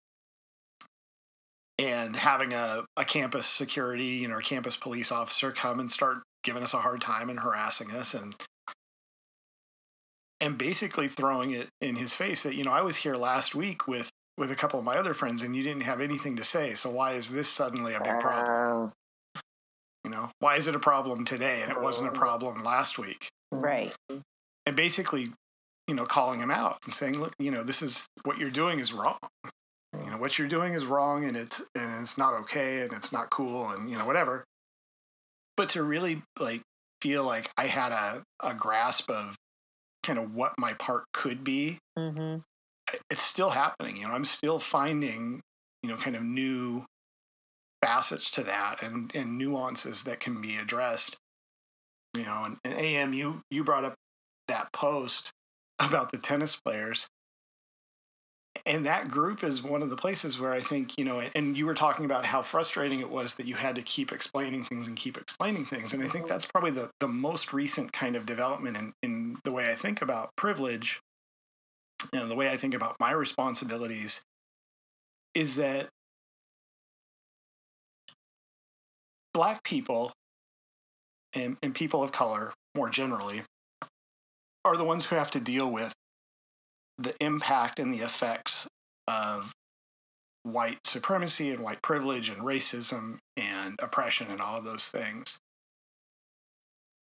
And having a campus security, a campus police officer come and start giving us a hard time and harassing us, and basically throwing it in his face that, I was here last week with a couple of my other friends, and you didn't have anything to say. So why is this suddenly a big problem? Why is it a problem today and it wasn't a problem last week? Right. And basically, calling him out and saying, look, this is what you're doing is wrong. What you're doing is wrong, and it's not okay, and it's not cool, and whatever. But to really feel like I had a grasp of kind of what my part could be, it's still happening. I'm still finding kind of new facets to that and nuances that can be addressed. And AM, you brought up that post about the tennis players. And that group is one of the places where I think, and you were talking about how frustrating it was that you had to keep explaining things. And I think that's probably the most recent kind of development in the way I think about privilege and the way I think about my responsibilities, is that Black people and people of color more generally are the ones who have to deal with the impact and the effects of white supremacy and white privilege and racism and oppression and all of those things.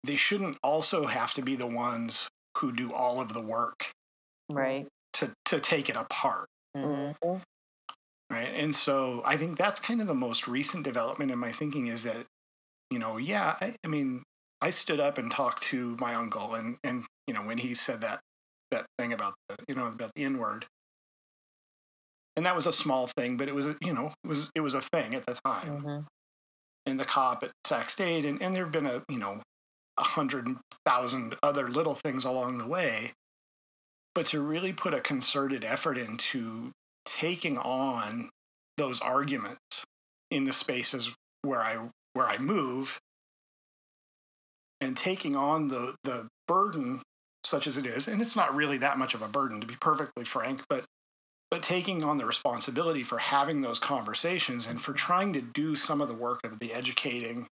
They shouldn't also have to be the ones who do all of the work, right, to take it apart. Right. And so I think that's kind of the most recent development in my thinking, is that, I mean, I stood up and talked to my uncle, and when he said that thing about about the N-word. And that was a small thing, but it was, it was a thing at the time. And the cop at Sac State, and there have been 100,000 other little things along the way. But to really put a concerted effort into taking on those arguments in the spaces where I move, and taking on the burden such as it is, and it's not really that much of a burden, to be perfectly frank, but taking on the responsibility for having those conversations and for trying to do some of the work of the educating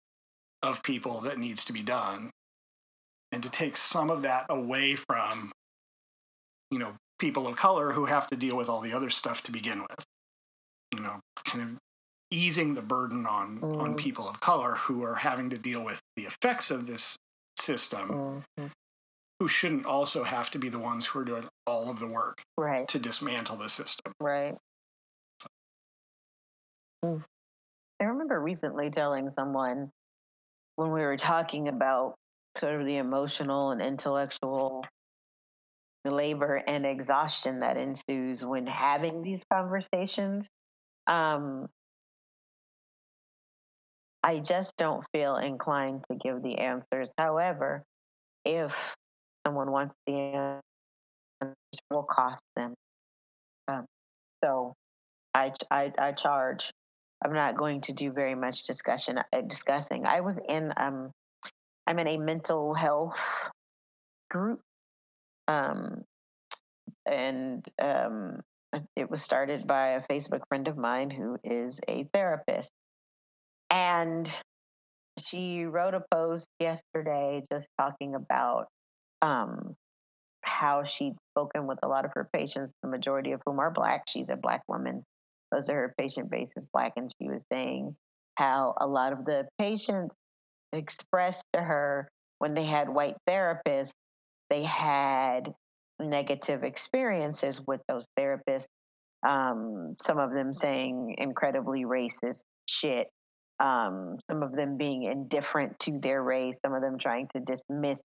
of people that needs to be done, and to take some of that away from, people of color who have to deal with all the other stuff to begin with, kind of easing the burden on people of color who are having to deal with the effects of this system, who shouldn't also have to be the ones who are doing all of the work to dismantle the system. Right. Mm. I remember recently telling someone when we were talking about sort of the emotional and intellectual labor and exhaustion that ensues when having these conversations. I just don't feel inclined to give the answers. However, if someone wants the answers, it will cost them. So I charge. I'm not going to do very much discussing. I'm in a mental health group, and it was started by a Facebook friend of mine who is a therapist, and she wrote a post yesterday just talking about how she'd spoken with a lot of her patients, the majority of whom are Black. She's a Black woman. Most of her patient base is Black. And she was saying how a lot of the patients expressed to her when they had white therapists, they had negative experiences with those therapists. Some of them saying incredibly racist shit. Some of them being indifferent to their race. Some of them trying to dismiss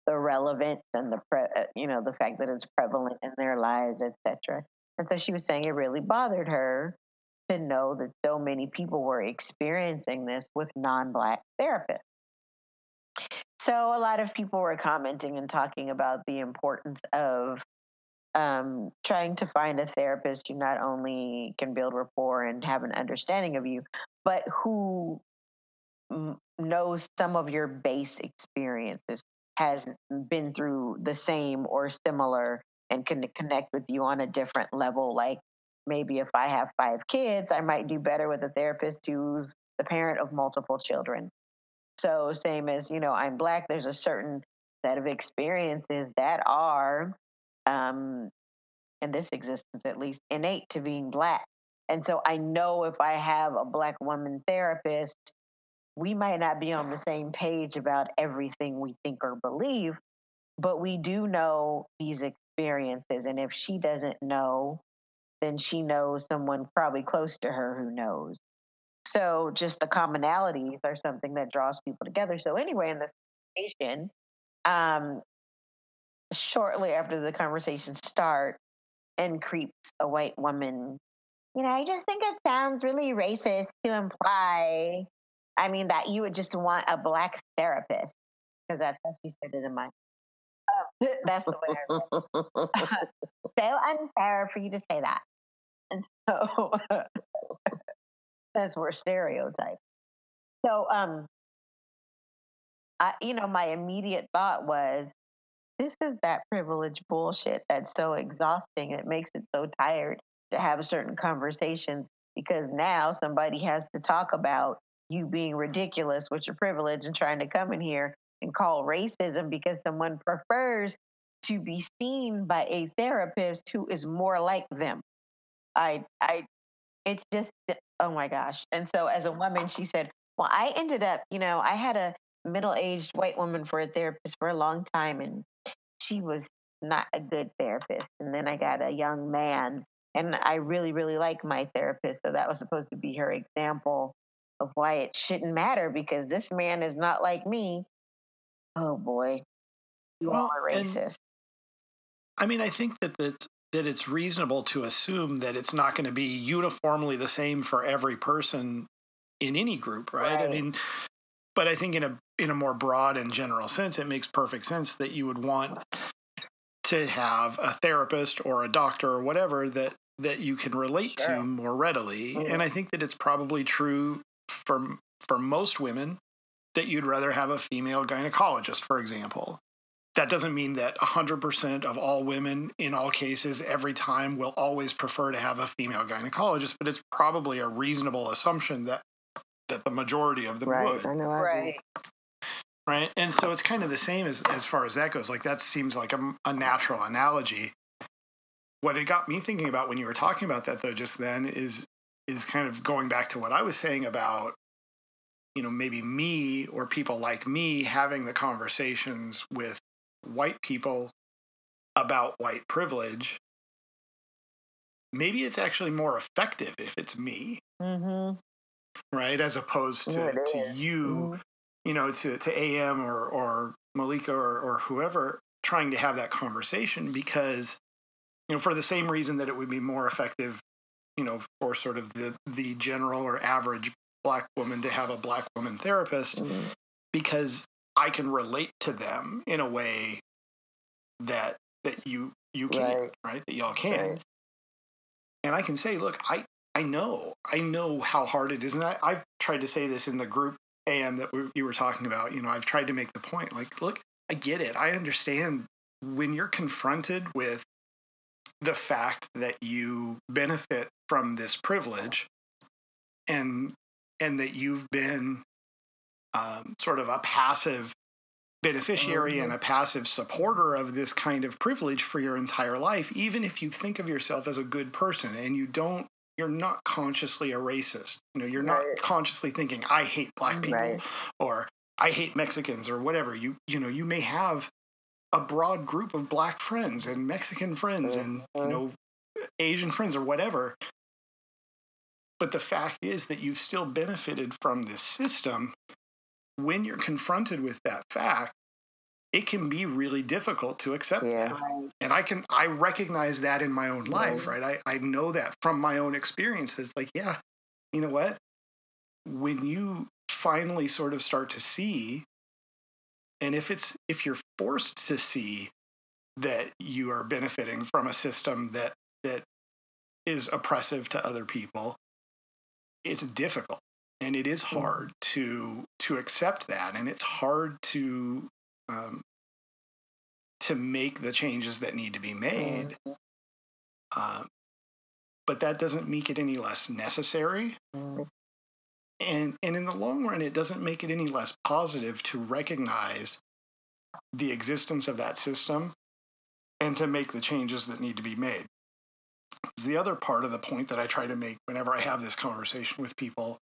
the relevance and the fact that it's prevalent in their lives, etc. And so she was saying it really bothered her to know that so many people were experiencing this with non-Black therapists. So a lot of people were commenting and talking about the importance of trying to find a therapist who not only can build rapport and have an understanding of you, but who knows some of your base experiences, has been through the same or similar, and can connect with you on a different level. Like maybe if I have 5 kids, I might do better with a therapist who's the parent of multiple children. So same as, I'm Black, there's a certain set of experiences that are, in this existence at least, innate to being Black. And so I know if I have a Black woman therapist, we might not be on the same page about everything we think or believe, but we do know these experiences. And if she doesn't know, then she knows someone probably close to her who knows. So just the commonalities are something that draws people together. So anyway, in this conversation, shortly after the conversation start, in creeps a white woman. I just think it sounds really racist to imply, that you would just want a Black therapist, because that's how she said it in my. That's the way I read. So unfair for you to say that, and so that's more stereotype. So, my immediate thought was, this is that privilege bullshit that's so exhausting. It makes it so tired to have certain conversations, because now somebody has to talk about you being ridiculous with your privilege and trying to come in here and call racism because someone prefers to be seen by a therapist who is more like them. It's just, oh my gosh. And so as a woman, she said, well, I ended up, I had a middle-aged white woman for a therapist for a long time, and she was not a good therapist. And then I got a young man, and I really, really like my therapist. So that was supposed to be her example of why it shouldn't matter, because this man is not like me. Oh boy, you all are racist. I think that it's reasonable to assume that it's not going to be uniformly the same for every person in any group, right? But I think in a more broad and general sense, it makes perfect sense that you would want to have a therapist or a doctor or whatever that that you can relate to more readily. Mm-hmm. And I think that it's probably true for most women that you'd rather have a female gynecologist, for example. That doesn't mean that 100% of all women in all cases every time will always prefer to have a female gynecologist, but it's probably a reasonable assumption that the majority of them would. I know. Right. Right. And so it's kind of the same as far as that goes. Like, that seems like a natural analogy. What it got me thinking about when you were talking about that, though, just then is kind of going back to what I was saying about, maybe me or people like me having the conversations with white people about white privilege. Maybe it's actually more effective if it's me, right? As opposed to you, to AM or Malika or whoever trying to have that conversation, because, for the same reason that it would be more effective, for sort of the general or average Black woman to have a Black woman therapist, because I can relate to them in a way that you can, right? That y'all can. Right. And I can say, look, I know how hard it is. And I've tried to say this in the group AM that you were talking about. I've tried to make the point, like, look, I get it. I understand when you're confronted with the fact that you benefit from this privilege and that you've been sort of a passive beneficiary and a passive supporter of this kind of privilege for your entire life, even if you think of yourself as a good person and you're not consciously a racist. You're not consciously thinking, I hate Black people or I hate Mexicans or whatever. You may have a broad group of Black friends and Mexican friends and, Asian friends or whatever. But the fact is that you've still benefited from this system. When you're confronted with that fact, it can be really difficult to accept that. And I recognize that in my own life, right? I know that from my own experience. It's like, yeah, you know what? When you finally sort of start to see, and if you're forced to see that you are benefiting from a system that is oppressive to other people, it's difficult. And it is hard to accept that, and it's hard to make the changes that need to be made. But that doesn't make it any less necessary. And in the long run, it doesn't make it any less positive to recognize the existence of that system and to make the changes that need to be made. The other part of the point that I try to make whenever I have this conversation with people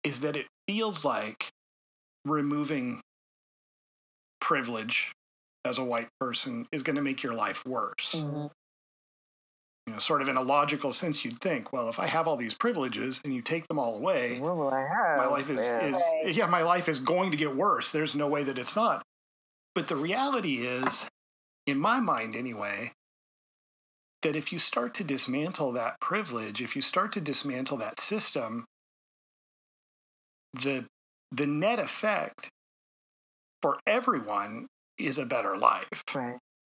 is that it feels like removing privilege as a white person is going to make your life worse. Sort of in a logical sense, you'd think, well, if I have all these privileges and you take them all away, what will I have? My life my life is going to get worse. There's no way that it's not. But the reality is, in my mind anyway, that if you start to dismantle that privilege, if you start to dismantle that system, the net effect for everyone is a better life.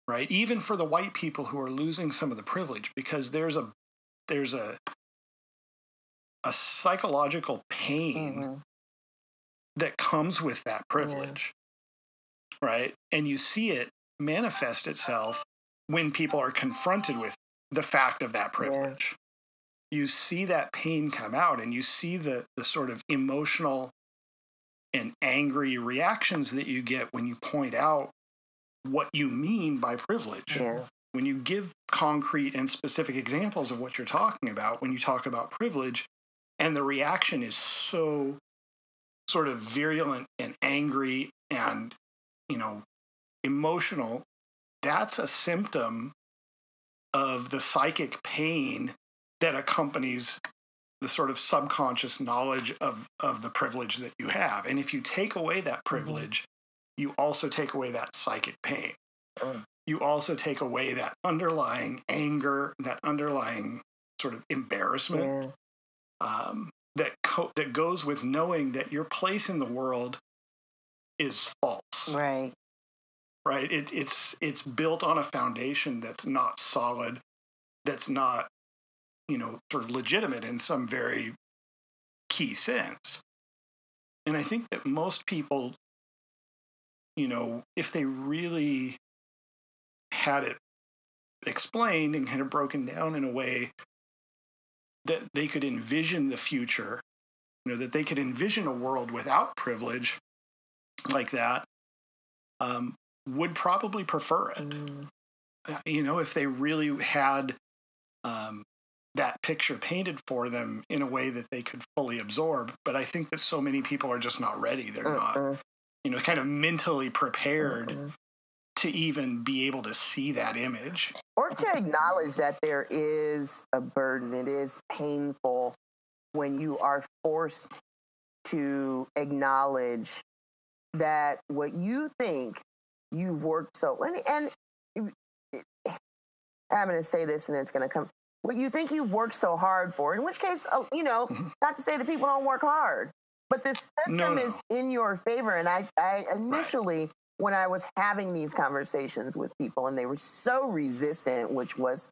Right? Even for the white people who are losing some of the privilege, because there's a psychological pain that comes with that privilege. Right? And you see it manifest itself when people are confronted with the fact of that privilege. You see that pain come out, and you see the sort of emotional and angry reactions that you get when you point out what you mean by privilege. When you give concrete and specific examples of what you're talking about, when you talk about privilege, and the reaction is so sort of virulent and angry and, emotional, that's a symptom of the psychic pain that accompanies the sort of subconscious knowledge of the privilege that you have. And if you take away that privilege, you also take away that psychic pain. You also take away that underlying anger, that underlying sort of embarrassment that goes with knowing that your place in the world is false. Right. It's built on a foundation that's not solid that's not, sort of legitimate in some very key sense. And I think that most people, if they really had it explained and kind of broken down in a way that they could envision the future, that they could envision a world without privilege like that, would probably prefer it. If they really had that picture painted for them in a way that they could fully absorb. But I think that so many people are just not ready. They're not, kind of mentally prepared to even be able to see that image. Or to acknowledge that there is a burden. It is painful when you are forced to acknowledge that what you think you've worked so, and I'm going to say this and it's going to come, what you think you've worked so hard for, in which case, not to say that people don't work hard, but the system is in your favor. And I initially, when I was having these conversations with people and they were so resistant, which was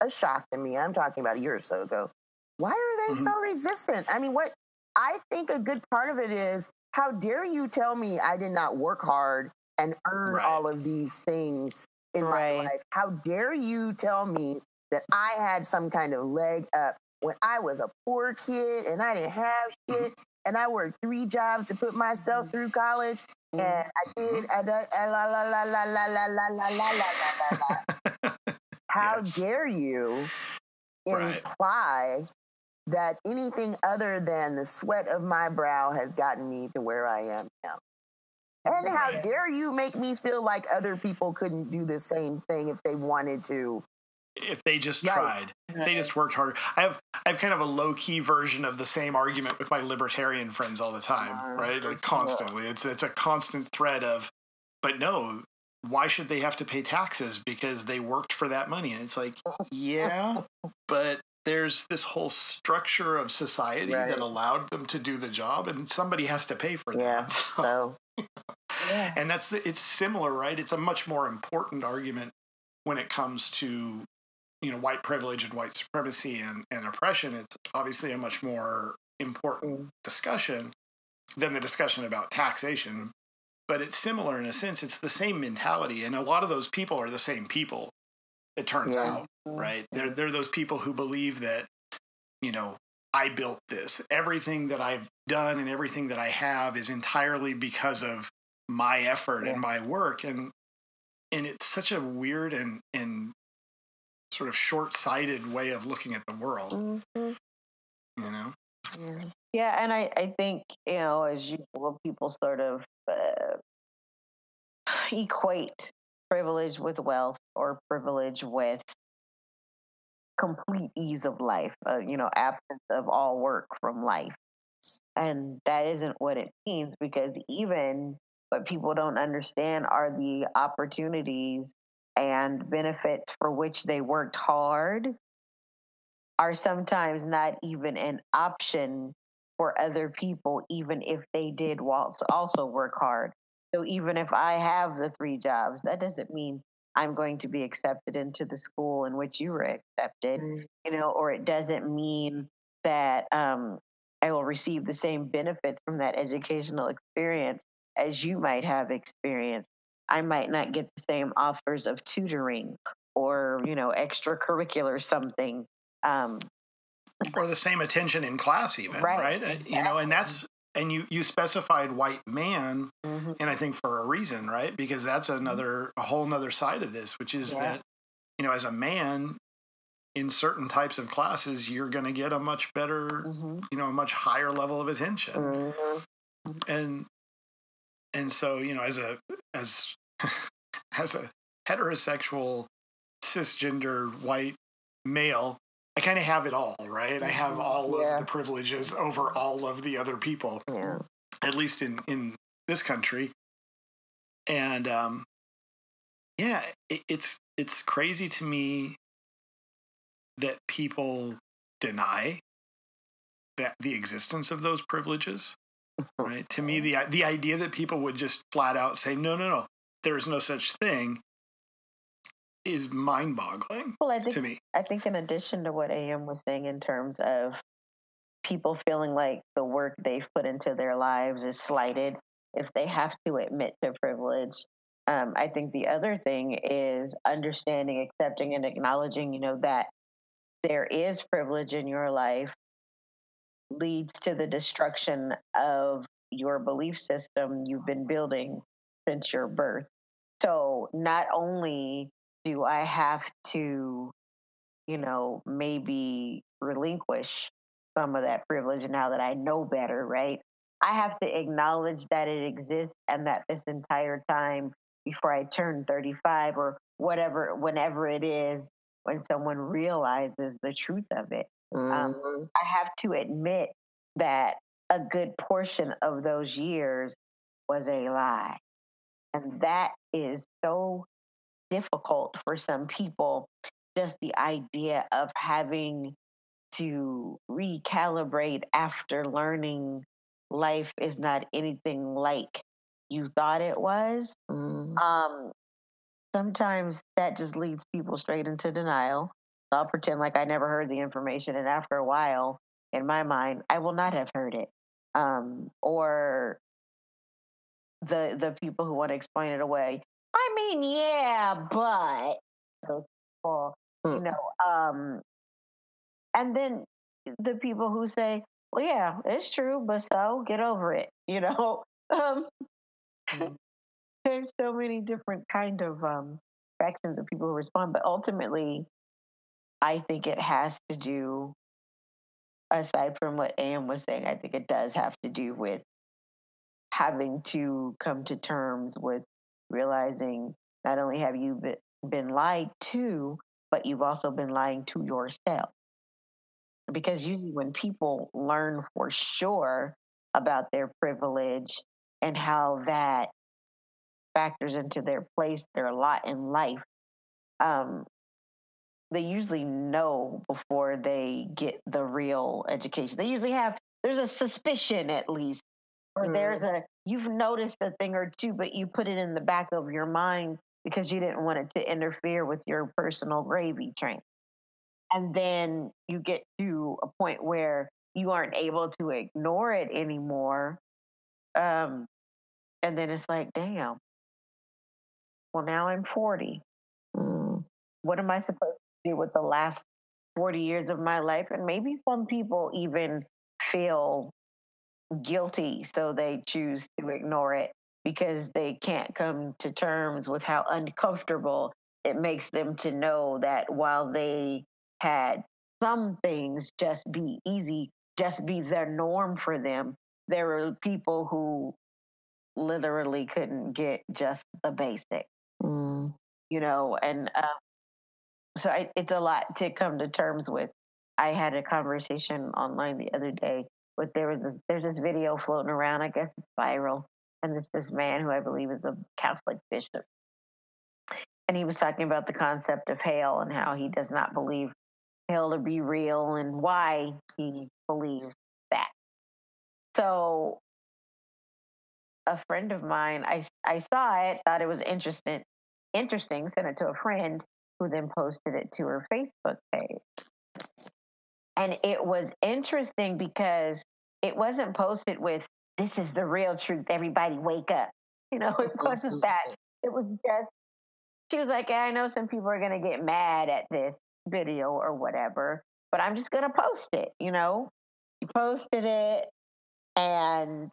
a shock to me. I'm talking about a year or so ago. Why are they so resistant? I mean, what I think a good part of it is, how dare you tell me I did not work hard and earn all of these things in my life? How dare you tell me that I had some kind of leg up when I was a poor kid and I didn't have shit and I worked 3 jobs to put myself through college and I did How dare you imply that anything other than the sweat of my brow has gotten me to where I am now? And how dare you make me feel like other people couldn't do the same thing if they wanted to? If they just tried, they just worked harder. I have kind of a low key version of the same argument with my libertarian friends all the time, right? Like constantly, it's a constant thread of, but no, why should they have to pay taxes because they worked for that money? And it's like, yeah, but there's this whole structure of society that allowed them to do the job, and somebody has to pay for that. And it's similar, right? It's a much more important argument when it comes to, white privilege and white supremacy and oppression. It's obviously a much more important discussion than the discussion about taxation, but it's similar in a sense. It's the same mentality, and a lot of those people are the same people, it turns out, right? They're those people who believe that, I built this. Everything that I've done and everything that I have is entirely because of my effort and my work. And it's such a weird and sort of short-sighted way of looking at the world. Yeah, and I think, as usual, people sort of equate privilege with wealth or privilege with complete ease of life, absence of all work from life. And that isn't what it means, because even what people don't understand are the opportunities and benefits for which they worked hard are sometimes not even an option for other people, even if they did also work hard. So even if I have the 3 jobs, that doesn't mean I'm going to be accepted into the school in which you were accepted, or it doesn't mean that I will receive the same benefits from that educational experience as you might have experienced. I might not get the same offers of tutoring or, extracurricular something. Or the same attention in class even, right? Exactly. And you specified white man, and I think for a reason, right? Because that's a whole nother side of this, which is that, as a man in certain types of classes, you're going to get a much better, a much higher level of attention. And so, as a heterosexual, cisgender, white male, I kind of have it all, right? I have all of the privileges over all of the other people, at least in this country. And it's crazy to me that people deny that the existence of those privileges, right? To me, the idea that people would just flat out say, no, there's no such thing, is mind-boggling to me. I think in addition to what AM was saying in terms of people feeling like the work they've put into their lives is slighted if they have to admit to privilege. I think the other thing is understanding, accepting, and acknowledging, that there is privilege in your life leads to the destruction of your belief system you've been building since your birth. So not only do I have to, maybe relinquish some of that privilege now that I know better, right? I have to acknowledge that it exists and that this entire time before I turn 35 or whatever, whenever it is, when someone realizes the truth of it, I have to admit that a good portion of those years was a lie. And that is so difficult for some people. Just the idea of having to recalibrate after learning life is not anything like you thought it was. Sometimes that just leads people straight into denial. So I'll pretend like I never heard the information, and after a while, in my mind, I will not have heard it. Or the people who want to explain it away. I mean, yeah, but those people, and then the people who say, "Well, yeah, it's true, but so get over it." Um, there's so many different kind of factions of people who respond, but ultimately, I think it has to do, aside from what AM was saying, I think it does have to do with having to come to terms with realizing not only have you been lied to, but you've also been lying to yourself. Because usually when people learn for sure about their privilege and how that factors into their place, their lot in life, um, they usually know before they get the real education. They usually there's a suspicion at least, or you've noticed a thing or two, but you put it in the back of your mind because you didn't want it to interfere with your personal gravy train. And then you get to a point where you aren't able to ignore it anymore. And then it's like, damn, well, now I'm 40. What am I supposed to do with the last 40 years of my life? And maybe some people even feel guilty, so they choose to ignore it because they can't come to terms with how uncomfortable it makes them to know that while they had some things just be easy, just be their norm for them, there were people who literally couldn't get just the basic, and so it's a lot to come to terms with. I had a conversation online the other day with there's this video floating around. I guess it's viral, and it's this man who I believe is a Catholic bishop, and he was talking about the concept of hell and how he does not believe hell to be real and why he believes that. So a friend of mine, I saw it, thought it was interesting, sent it to a friend who then posted it to her Facebook page. And it was interesting because it wasn't posted with, "This is the real truth, everybody wake up." It wasn't that. It was just, she was like, "Yeah, I know some people are going to get mad at this video or whatever, but I'm just going to post it." He posted it, and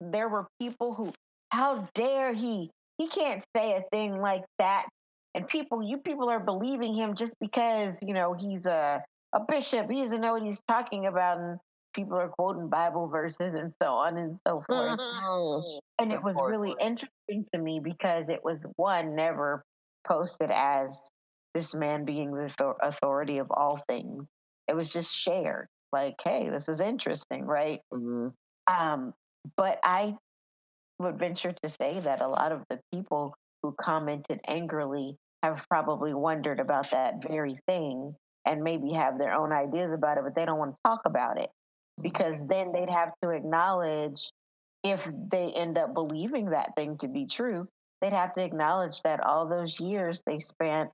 there were people who, how dare he? He can't say a thing like that. And you people are believing him just because, he's a bishop. He doesn't know what he's talking about. And people are quoting Bible verses and so on and so forth. And it was really interesting to me because it was, one, never posted as this man being the authority of all things. It was just shared like, hey, this is interesting, right? But I would venture to say that a lot of the people who commented angrily have probably wondered about that very thing and maybe have their own ideas about it, but they don't want to talk about it because then they'd have to acknowledge, if they end up believing that thing to be true, they'd have to acknowledge that all those years they spent,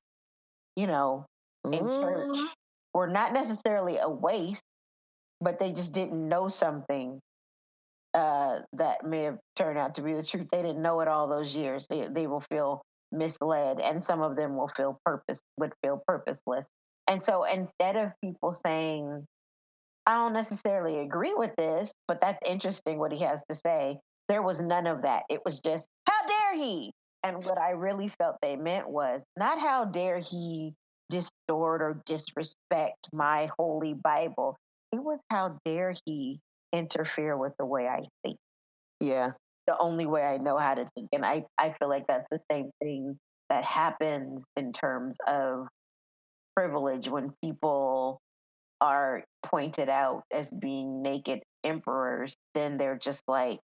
in church were not necessarily a waste, but they just didn't know something that may have turned out to be the truth. They didn't know it all those years. They will feel misled, and some of them would feel purposeless. And so instead of people saying, I don't necessarily agree with this, but that's interesting what he has to say, there was none of that. It was just, how dare he? And what I really felt they meant was not how dare he distort or disrespect my holy Bible. It was how dare he interfere with the way I think. Yeah. The only way I know how to think. And I feel like that's the same thing that happens in terms of privilege when people are pointed out as being naked emperors, then they're just like,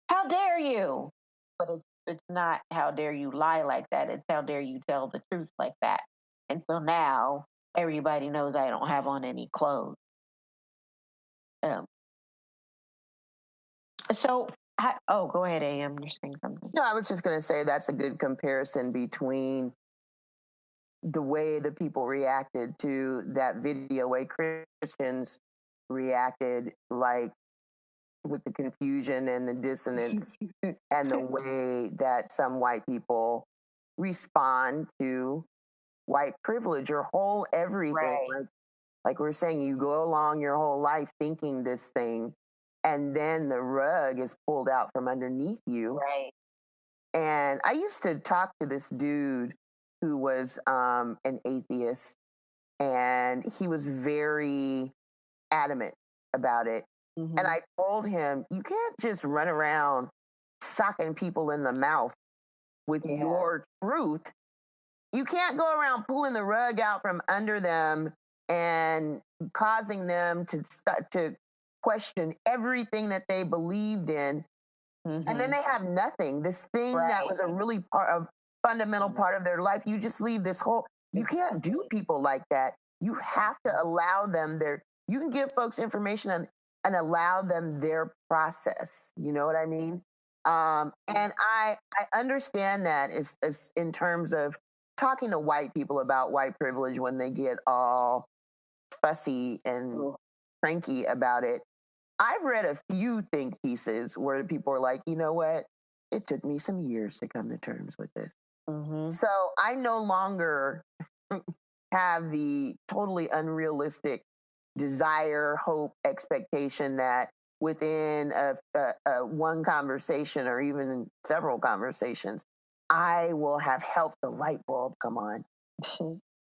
how dare you? But it's not how dare you lie like that. It's how dare you tell the truth like that. And so now everybody knows I don't have on any clothes. Um, so, go ahead, AM. You're saying something. No, I was just going to say that's a good comparison between the way the people reacted to that video, way Christians reacted, like with the confusion and the dissonance, and the way that some white people respond to white privilege or whole everything. Right. Like we're saying, you go along your whole life thinking this thing, and then the rug is pulled out from underneath you. Right. And I used to talk to this dude who was an atheist, and he was very adamant about it. Mm-hmm. And I told him, you can't just run around socking people in the mouth with your truth. You can't go around pulling the rug out from under them and causing them to question everything that they believed in. Mm-hmm. And then they have nothing. This thing that was a really fundamental part of their life. You just leave this whole. You can't do people like that. You have to allow them their. You can give folks information and allow them their process. You know what I mean? And I understand that is in terms of talking to white people about white privilege when they get all fussy and cranky about it. I've read a few think pieces where people are like, you know what? It took me some years to come to terms with this. Mm-hmm. So I no longer have the totally unrealistic desire, hope, expectation that within a one conversation or even several conversations, I will have helped the light bulb come on.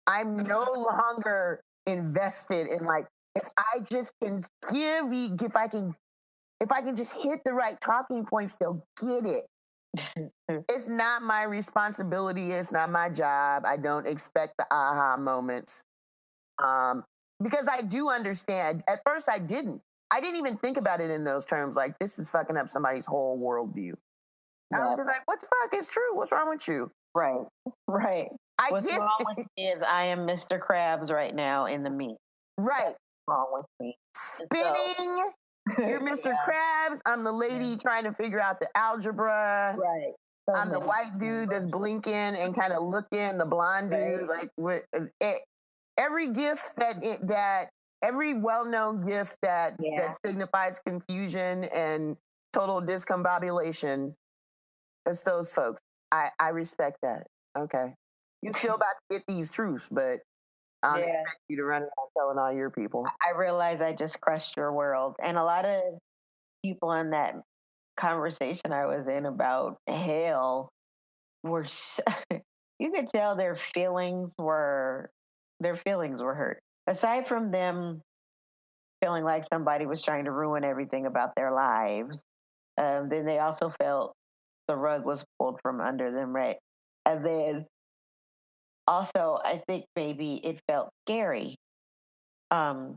I'm no longer invested in like, if I just can if I can just hit the right talking points, they'll get it. It's not my responsibility. It's not my job. I don't expect the aha moments. Because I do understand. At first, I didn't even think about it in those terms. Like, this is fucking up somebody's whole worldview. I was just like, what the fuck? It's true. What's wrong with you? Right. What's wrong with me is I am Mr. Krabs right now in the meat. Right. What's wrong with me? Spinning. You're Mr. Krabs. I'm the lady trying to figure out the algebra. Right. I'm the white dude that's blinking and kind of looking, the blonde dude. Like every gift that every well-known gift that signifies confusion and total discombobulation. It's those folks. I respect that. Okay. You're still about to get these truths, but I don't expect you to run around telling all your people. I realize I just crushed your world. And a lot of people in that conversation I was in about hell were, you could tell their feelings were hurt. Aside from them feeling like somebody was trying to ruin everything about their lives, then they also felt the rug was pulled from under them, right? And then also, I think maybe it felt scary. So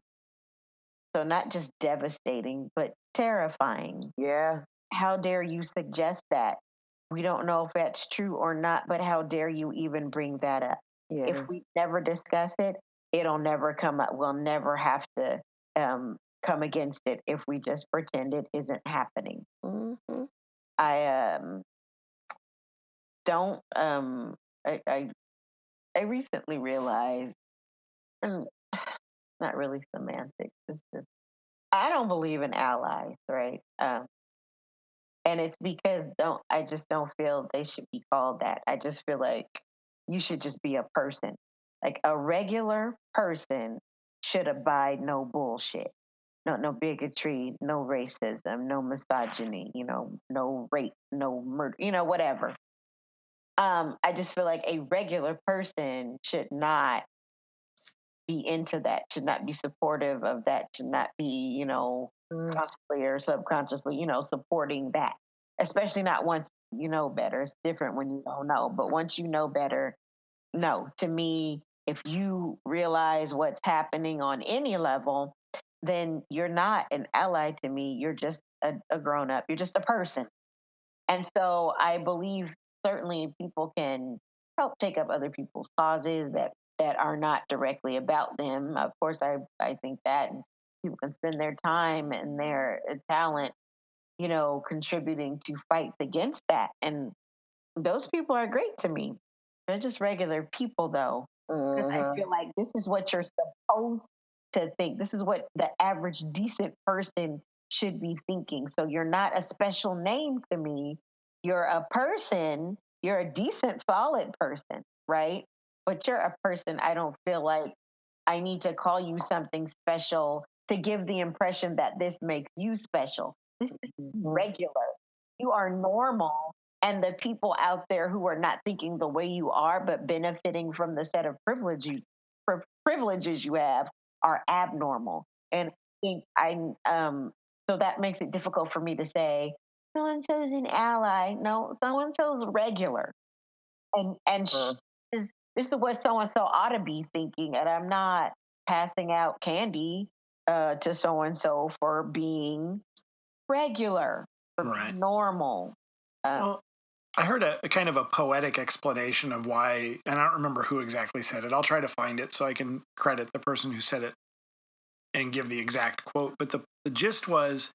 not just devastating, but terrifying. Yeah. How dare you suggest that? We don't know if that's true or not, but how dare you even bring that up? Yeah. If we never discuss it, it'll never come up. We'll never have to come against it if we just pretend it isn't happening. Mm-hmm. don't. I recently realized, and not really semantics. It's just, I don't believe in allies, right? And it's because I just don't feel they should be called that. I just feel like you should just be a person. Like a regular person should abide no bullshit. No bigotry, no racism, no misogyny, no rape, no murder, whatever. I just feel like a regular person should not be into that, should not be supportive of that, should not be, consciously or subconsciously, supporting that. Especially not once you know better. It's different when you don't know. But once you know better, no. To me, if you realize what's happening on any level, then you're not an ally to me. You're just a grown up. You're just a person. And so I believe certainly people can help take up other people's causes that are not directly about them. Of course, I think that, and people can spend their time and their talent, contributing to fights against that. And those people are great to me. They're just regular people, though. Because I feel like this is what you're supposed to think. This is what the average decent person should be thinking. So you're not a special name to me. You're a person. You're a decent, solid person, right? But you're a person. I don't feel like I need to call you something special to give the impression that this makes you special. This is regular. You are normal. And the people out there who are not thinking the way you are, but benefiting from the set of privileges you have are abnormal. And I think so that makes it difficult for me to say, so and so's an ally. No, so and so's regular. And this is what so and so ought to be thinking. And I'm not passing out candy to so and so for being regular, for being normal. Well, I heard a kind of a poetic explanation of why, and I don't remember who exactly said it. I'll try to find it so I can credit the person who said it and give the exact quote. But the gist was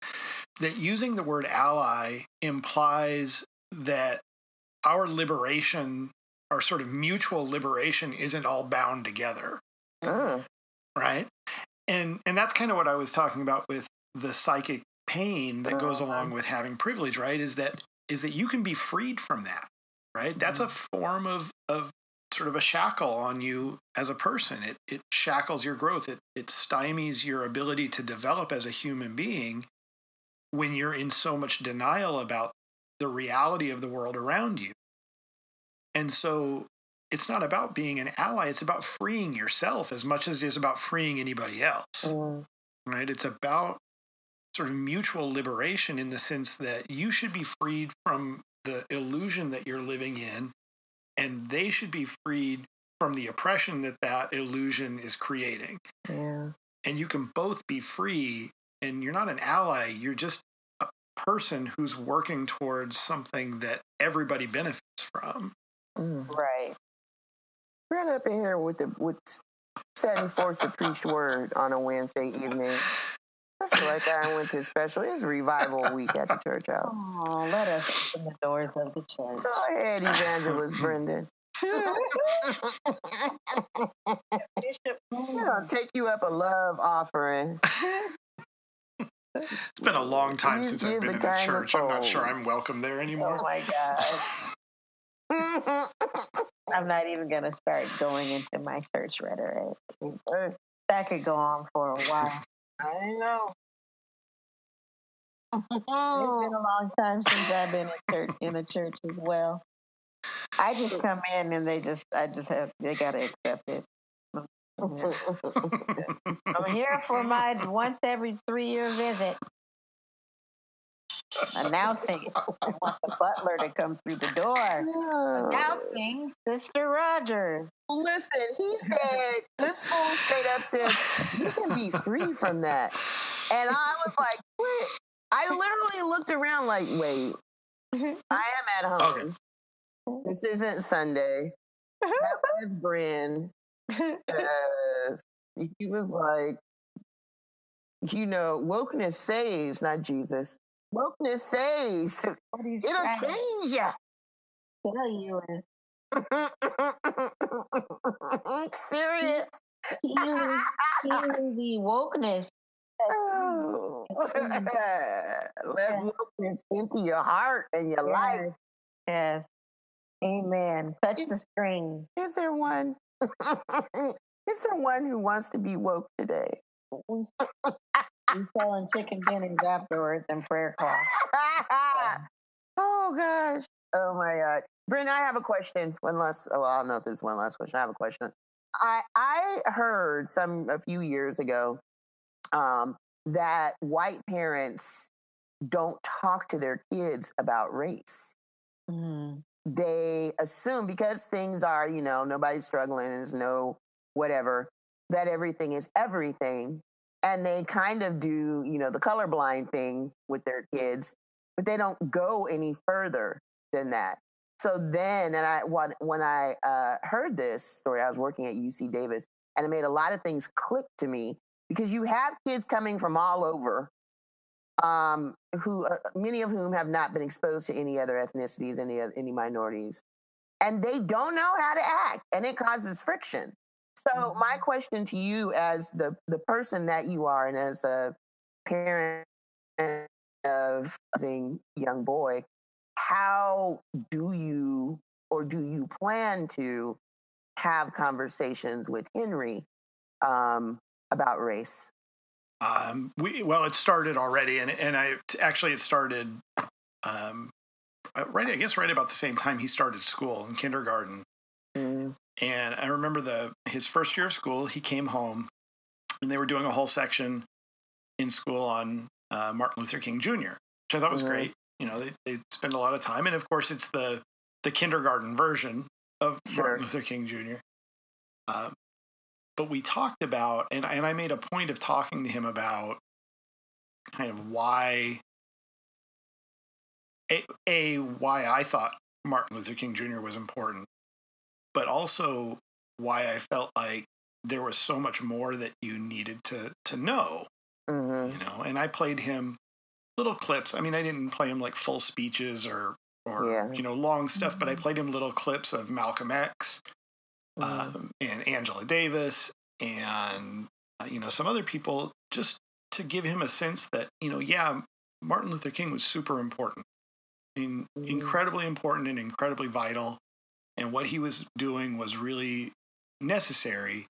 that using the word ally implies that our liberation, our sort of mutual liberation, isn't all bound together. Right? And that's kind of what I was talking about with the psychic pain that goes along with having privilege, right? Is that you can be freed from that, right? That's a form of sort of a shackle on you as a person. It shackles your growth. It stymies your ability to develop as a human being when you're in so much denial about the reality of the world around you. And so it's not about being an ally. It's about freeing yourself as much as it is about freeing anybody else, right? It's about sort of mutual liberation in the sense that you should be freed from the illusion that you're living in, and they should be freed from the oppression that illusion is creating. Yeah. And you can both be free, and you're not an ally. You're just a person who's working towards something that everybody benefits from. Right. Right up in here with setting forth the preached word on a Wednesday evening. I feel like I went to special. It's revival week at the church house. Oh, let us open the doors of the church. Go ahead, Evangelist Brendan. Bishop, We're gonna take you up a love offering. It's been a long time since I've been in a church. I'm not sure I'm welcome there anymore. Oh my God. I'm not even going to start going into my church rhetoric. That could go on for a while. I know. It's been a long time since I've been in a church as well. I just come in and they gotta accept it. I'm here for my once every 3-year visit. Announcing, I want the butler to come through the door. No. Announcing Sister Rogers. Listen, he said, this fool straight up said, you can be free from that. And I was like, wait. I literally looked around like, wait, I am at home. Okay. This isn't Sunday. That was Bren. He was like, wokeness saves, not Jesus. Wokeness saves. It'll change you. tell you is Serious. he knew the wokeness. Oh. Let wokeness into your heart and your life. Yes. Amen. Touch the string. Is there one? Is there one who wants to be woke today? We selling chicken dinners afterwards and prayer cloth. Oh gosh. Oh my God. Bren, I have a question. I don't know if this is one last question. I have a question. I heard a few years ago that white parents don't talk to their kids about race. Mm. They assume because things are, nobody's struggling, there's no whatever, that everything is everything. And they kind of do, the colorblind thing with their kids, but they don't go any further than that. So then, when I heard this story, I was working at UC Davis, and it made a lot of things click to me because you have kids coming from all over, who many of whom have not been exposed to any other ethnicities, any minorities, and they don't know how to act, and it causes friction. So my question to you, as the person that you are, and as a parent of a young boy, how do you plan to have conversations with Henry about race? It started already, and it started right about the same time he started school in kindergarten. Mm. And I remember his first year of school, he came home, and they were doing a whole section in school on Martin Luther King Jr., which I thought was great. They spend a lot of time, and of course, it's the kindergarten version of Martin Luther King Jr. But we talked about, and I made a point of talking to him about kind of why I thought Martin Luther King Jr. was important, but also why I felt like there was so much more that you needed to know. Mm-hmm. And I played him little clips. I mean, I didn't play him like full speeches or long stuff, but I played him little clips of Malcolm X, and Angela Davis, and some other people, just to give him a sense that Martin Luther King was super important, incredibly important and incredibly vital, and what he was doing was really necessary.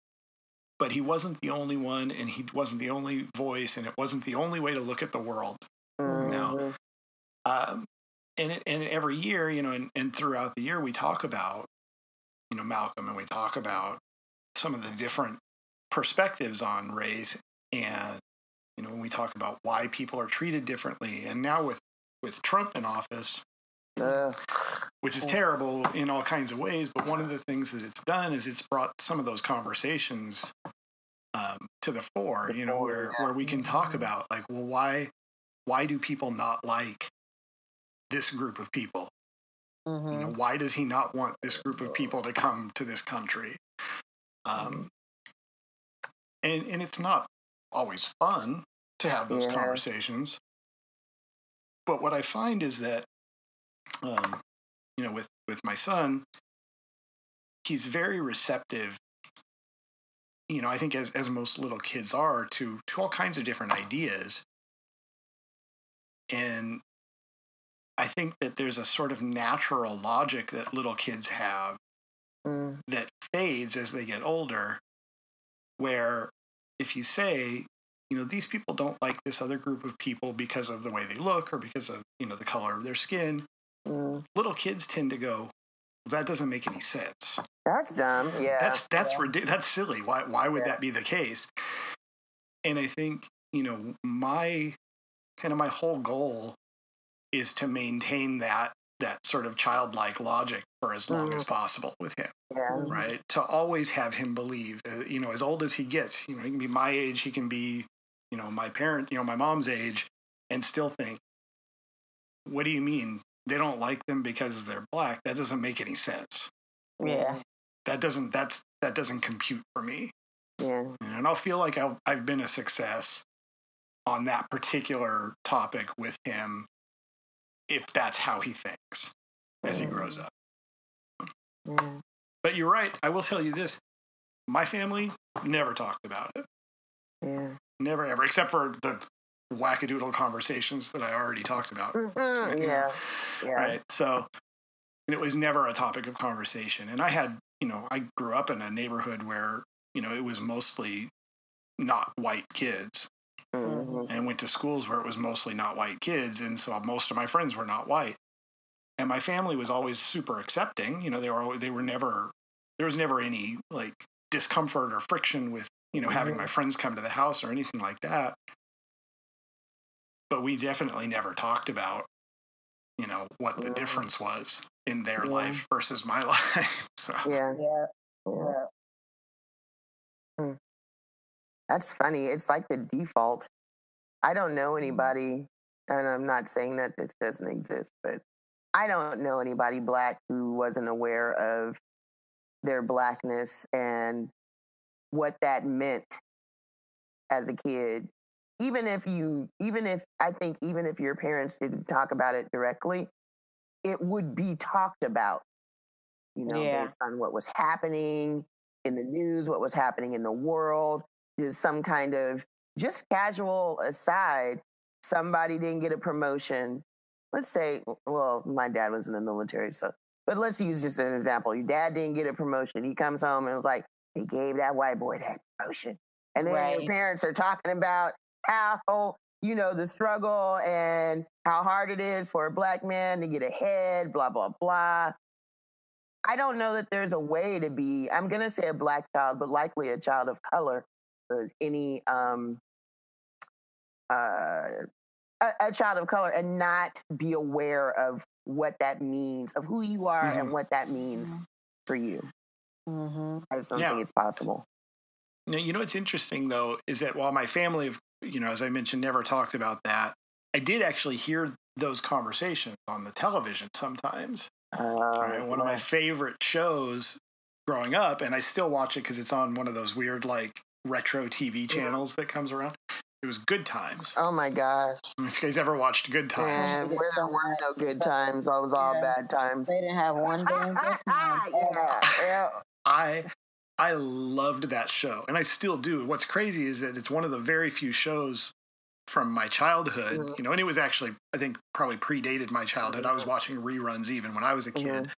But he wasn't the only one, and he wasn't the only voice, and it wasn't the only way to look at the world. And every year, and throughout the year, we talk about, Malcolm, and we talk about some of the different perspectives on race, and when we talk about why people are treated differently, and now with Trump in office, which is terrible in all kinds of ways, but one of the things that it's done is it's brought some of those conversations to the fore, where we can talk about, like, well, why do people not like this group of people? Why does he not want this group of people to come to this country? And it's not always fun to have those conversations. But what I find is that, with my son, he's very receptive. I think as most little kids are, to all kinds of different ideas. And I think that there's a sort of natural logic that little kids have that fades as they get older, where if you say, these people don't like this other group of people because of the way they look or because of, the color of their skin, little kids tend to go, that doesn't make any sense. That's dumb. Yeah. That's ridiculous. That's silly. Why would that be the case? And I think, my whole goal is to maintain that sort of childlike logic for as long as possible with him. Right? To always have him believe, as old as he gets, he can be my age, he can be, my mom's age, and still think, what do you mean they don't like them because they're black? That doesn't make any sense. Yeah. That doesn't compute for me. Yeah. And I'll feel like I've been a success on that particular topic with him if that's how he thinks as he grows up. Yeah. But you're right. I will tell you this. My family never talked about it. Yeah. Never, ever, except for the wackadoodle conversations that I already talked about. Mm-hmm. Yeah. Yeah. Right. So it was never a topic of conversation. And I grew up in a neighborhood where, it was mostly not white kids. Mm-hmm. And went to schools where it was mostly not white kids. And so most of my friends were not white. And my family was always super accepting. They were never, there was never any like discomfort or friction with, having my friends come to the house or anything like that. But we definitely never talked about, what the difference was in their life versus my life. So. Yeah. That's funny. It's like the default. I don't know anybody, and I'm not saying that this doesn't exist, but I don't know anybody Black who wasn't aware of their Blackness and what that meant as a kid. Even if your parents didn't talk about it directly, it would be talked about, based on what was happening in the news, what was happening in the world. There's some kind of just casual aside. Somebody didn't get a promotion. Let's say, well, my dad was in the military, but let's use just an example. Your dad didn't get a promotion. He comes home and was like, they gave that white boy that promotion. And then your parents are talking about how, the struggle and how hard it is for a Black man to get ahead, blah, blah, blah. I don't know that there's a way to be, I'm going to say a Black child, but likely a child of color, a child of color, and not be aware of what that means, of who you are and what that means for you. I just don't think it's possible. Now, what's interesting, though, is that while my family, as I mentioned, never talked about that, I did actually hear those conversations on the television sometimes. Right? One of my favorite shows growing up, and I still watch it because it's on one of those weird, like, retro TV channels that comes around. It was Good Times. Oh, my gosh. If you guys ever watched Good Times. And where there were no good times, it was all bad times. They didn't have one day in good times. Yeah. I loved that show, and I still do. What's crazy is that it's one of the very few shows from my childhood, and it was actually, I think, probably predated my childhood. I was watching reruns even when I was a kid.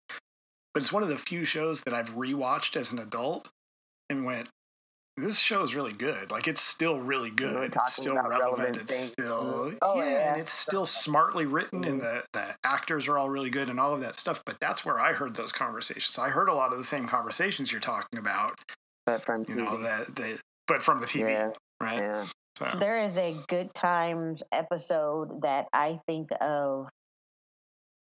But it's one of the few shows that I've rewatched as an adult and went, this show is really good. Like, it's still really good. It's still relevant. It's still, and it's still smartly written, and the actors are all really good and all of that stuff. But that's where I heard those conversations. I heard a lot of the same conversations you're talking about. But from TV. But from the TV, right? Yeah. So. There is a Good Times episode that I think of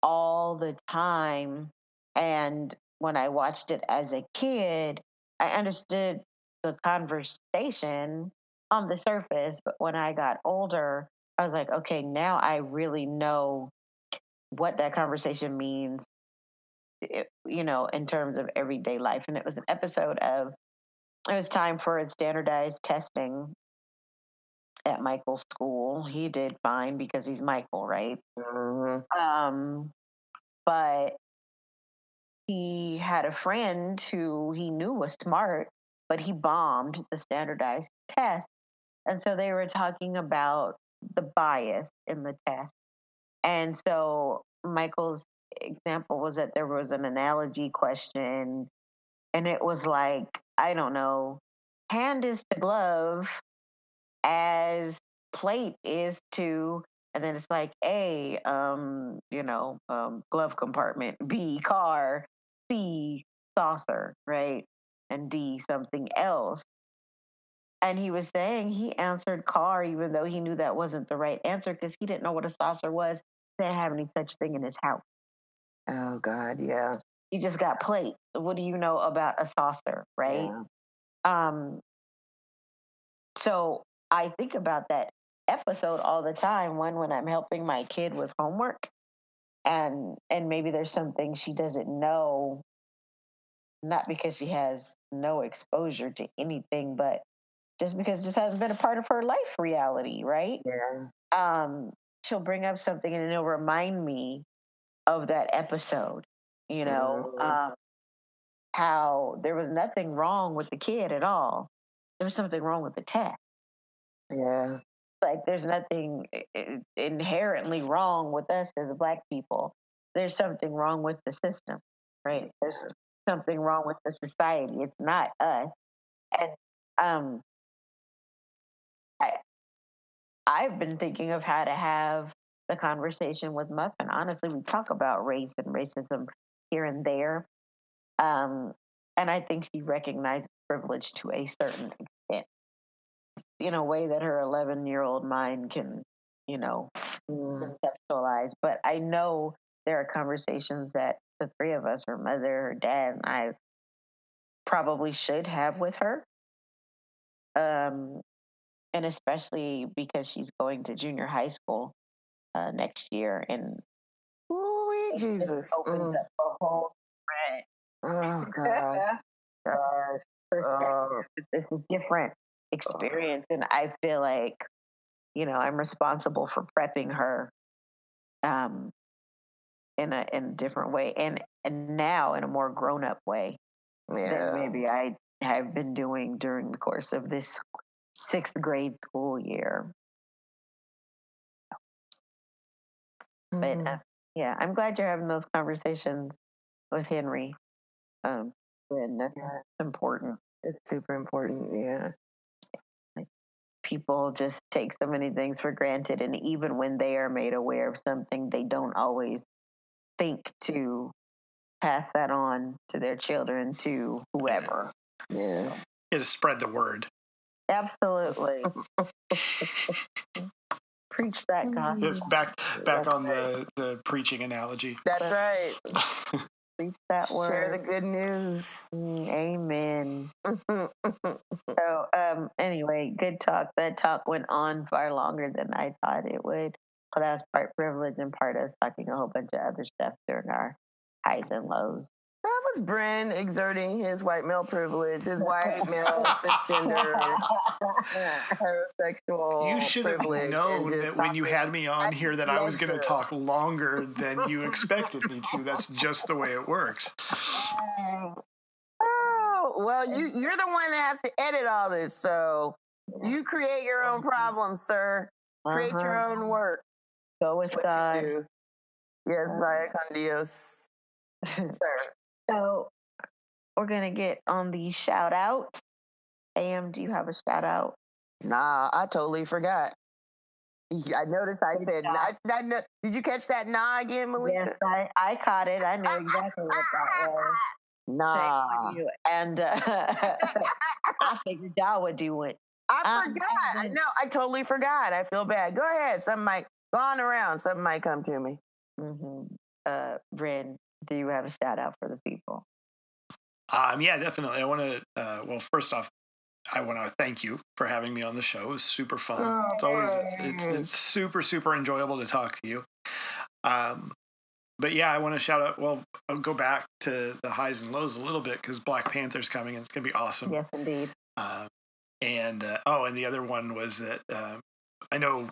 all the time. And when I watched it as a kid, I understood the conversation on the surface. But when I got older, I was like, okay, now I really know what that conversation means, in terms of everyday life. And it was an episode of, it was time for standardized testing at Michael's school. He did fine because he's Michael, right? But he had a friend who he knew was smart, but he bombed the standardized test. And so they were talking about the bias in the test. And so Michael's example was that there was an analogy question, and it was like, I don't know, hand is to glove as plate is to, and then it's like A, glove compartment, B, car, C, saucer, right? And D, something else. And he was saying he answered car, even though he knew that wasn't the right answer because he didn't know what a saucer was. He didn't have any such thing in his house. Oh, God, yeah. He just got plate. What do you know about a saucer, right? Yeah. So I think about that episode all the time when I'm helping my kid with homework, and maybe there's some things she doesn't know, not because she has no exposure to anything, but just because this hasn't been a part of her life reality, right? Yeah. She'll bring up something and it'll remind me of that episode, how there was nothing wrong with the kid at all. There was something wrong with the test. Yeah. Like there's nothing inherently wrong with us as Black people. There's something wrong with the system, right? There's something wrong with the society. It's not us. And um, I, I've been thinking of how to have the conversation with Muffin. Honestly, we talk about race and racism here and there. And I think she recognizes privilege to a certain extent in a way that her 11-year-old mind can, conceptualize. But I know there are conversations that the three of us, her mother, her dad, and I probably should have with her. And especially because she's going to junior high school next year. And Ooh, it Jesus. opens up a whole Oh, God. Gosh. perspective. Oh. It's a different experience. And I feel like, I'm responsible for prepping her in a different way and now in a more grown up way than maybe I have been doing during the course of this 6th grade school year. But yeah, I'm glad you're having those conversations with Henry. And that's important. It's super important. Yeah. People just take so many things for granted, and even when they are made aware of something, they don't always think to pass that on to their children, to whoever. Yeah. You just spread the word. Absolutely. Preach that, God. It's back on the preaching analogy. That's right. Preach that word. Share the good news. Amen. So, anyway, good talk. That talk went on far longer than I thought it would. But that was part privilege and part us talking a whole bunch of other stuff during our highs and lows. That was Bren exerting his white male privilege, his white male cisgender heterosexual. You should have known that when you had me on here that I was going to talk longer than you expected me to. That's just the way it works. Oh, well, you're the one that has to edit all this, so you create your own problems, sir. Create your own work. Go with God. Yes, vaya con Dios, sir. So we're going to get on the shout out. AM, do you have a shout out? Nah, I totally forgot. I noticed I said, did you catch that nah again, Malika? Yes, I caught it. I knew exactly what that was. Nah. And I figured y'all would do it. I forgot. I know. I totally forgot. I feel bad. Go ahead. Something might go on around. Something might come to me. Bren, do you have a shout out for the people? Yeah, definitely. I want to, well, first off, I want to thank you for having me on the show. It was super fun. It's super, super enjoyable to talk to you. But yeah, I want to shout out, well, I'll go back to the highs and lows a little bit because Black Panther's coming and it's going to be awesome. Yes, indeed. And the other one was that I know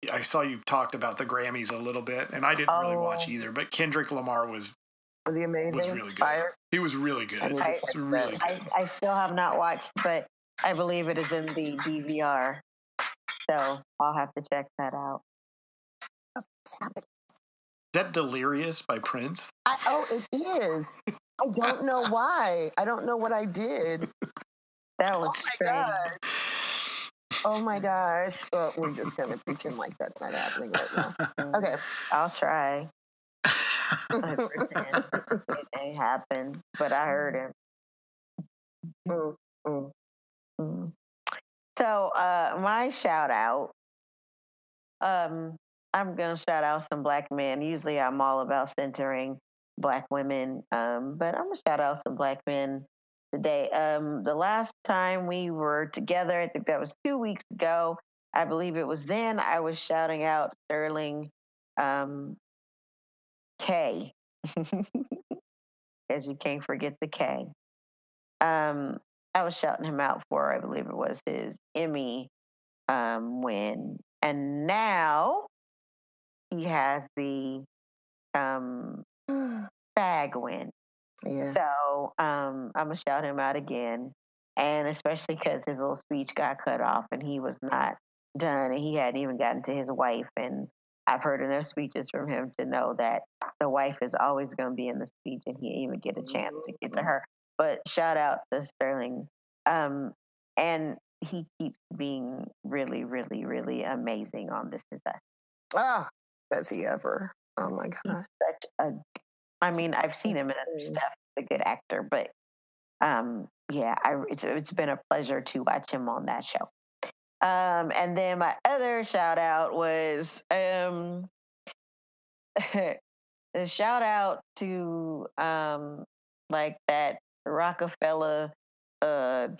I saw you talked about the Grammys a little bit, and I didn't really watch either, but Kendrick Lamar was he amazing? Was really good. Fire? He was really good. I still have not watched, but I believe it is in the DVR, so I'll have to check that out. Is that Delirious by Prince? It is. I don't know why. I don't know what I did. That was strange. Oh my gosh. Well, we're just going to pretend like that's not happening right now. Okay. I'll try. I pretend it ain't happened, but I heard him. So, my shout out, I'm going to shout out some Black men. Usually I'm all about centering Black women, but I'm going to shout out some Black men today. The last time we were together, I think that was 2 weeks ago. I believe it was then I was shouting out Sterling K, because you can't forget the K. I was shouting him out for, I believe it was his Emmy win. And now he has the SAG win. Yeah. So I'm gonna shout him out again, and especially because his little speech got cut off and he was not done, and he hadn't even gotten to his wife. And I've heard enough speeches from him to know that the wife is always going to be in the speech, and he didn't even get a chance to get to her. But shout out to Sterling, and he keeps being really, really, really amazing on This Is Us. Ah, does he ever? Oh my God. Such a, I mean, I've seen him in other stuff. He's a good actor, but yeah, it's been a pleasure to watch him on that show. And then my other shout out was a shout out to like that Rockefeller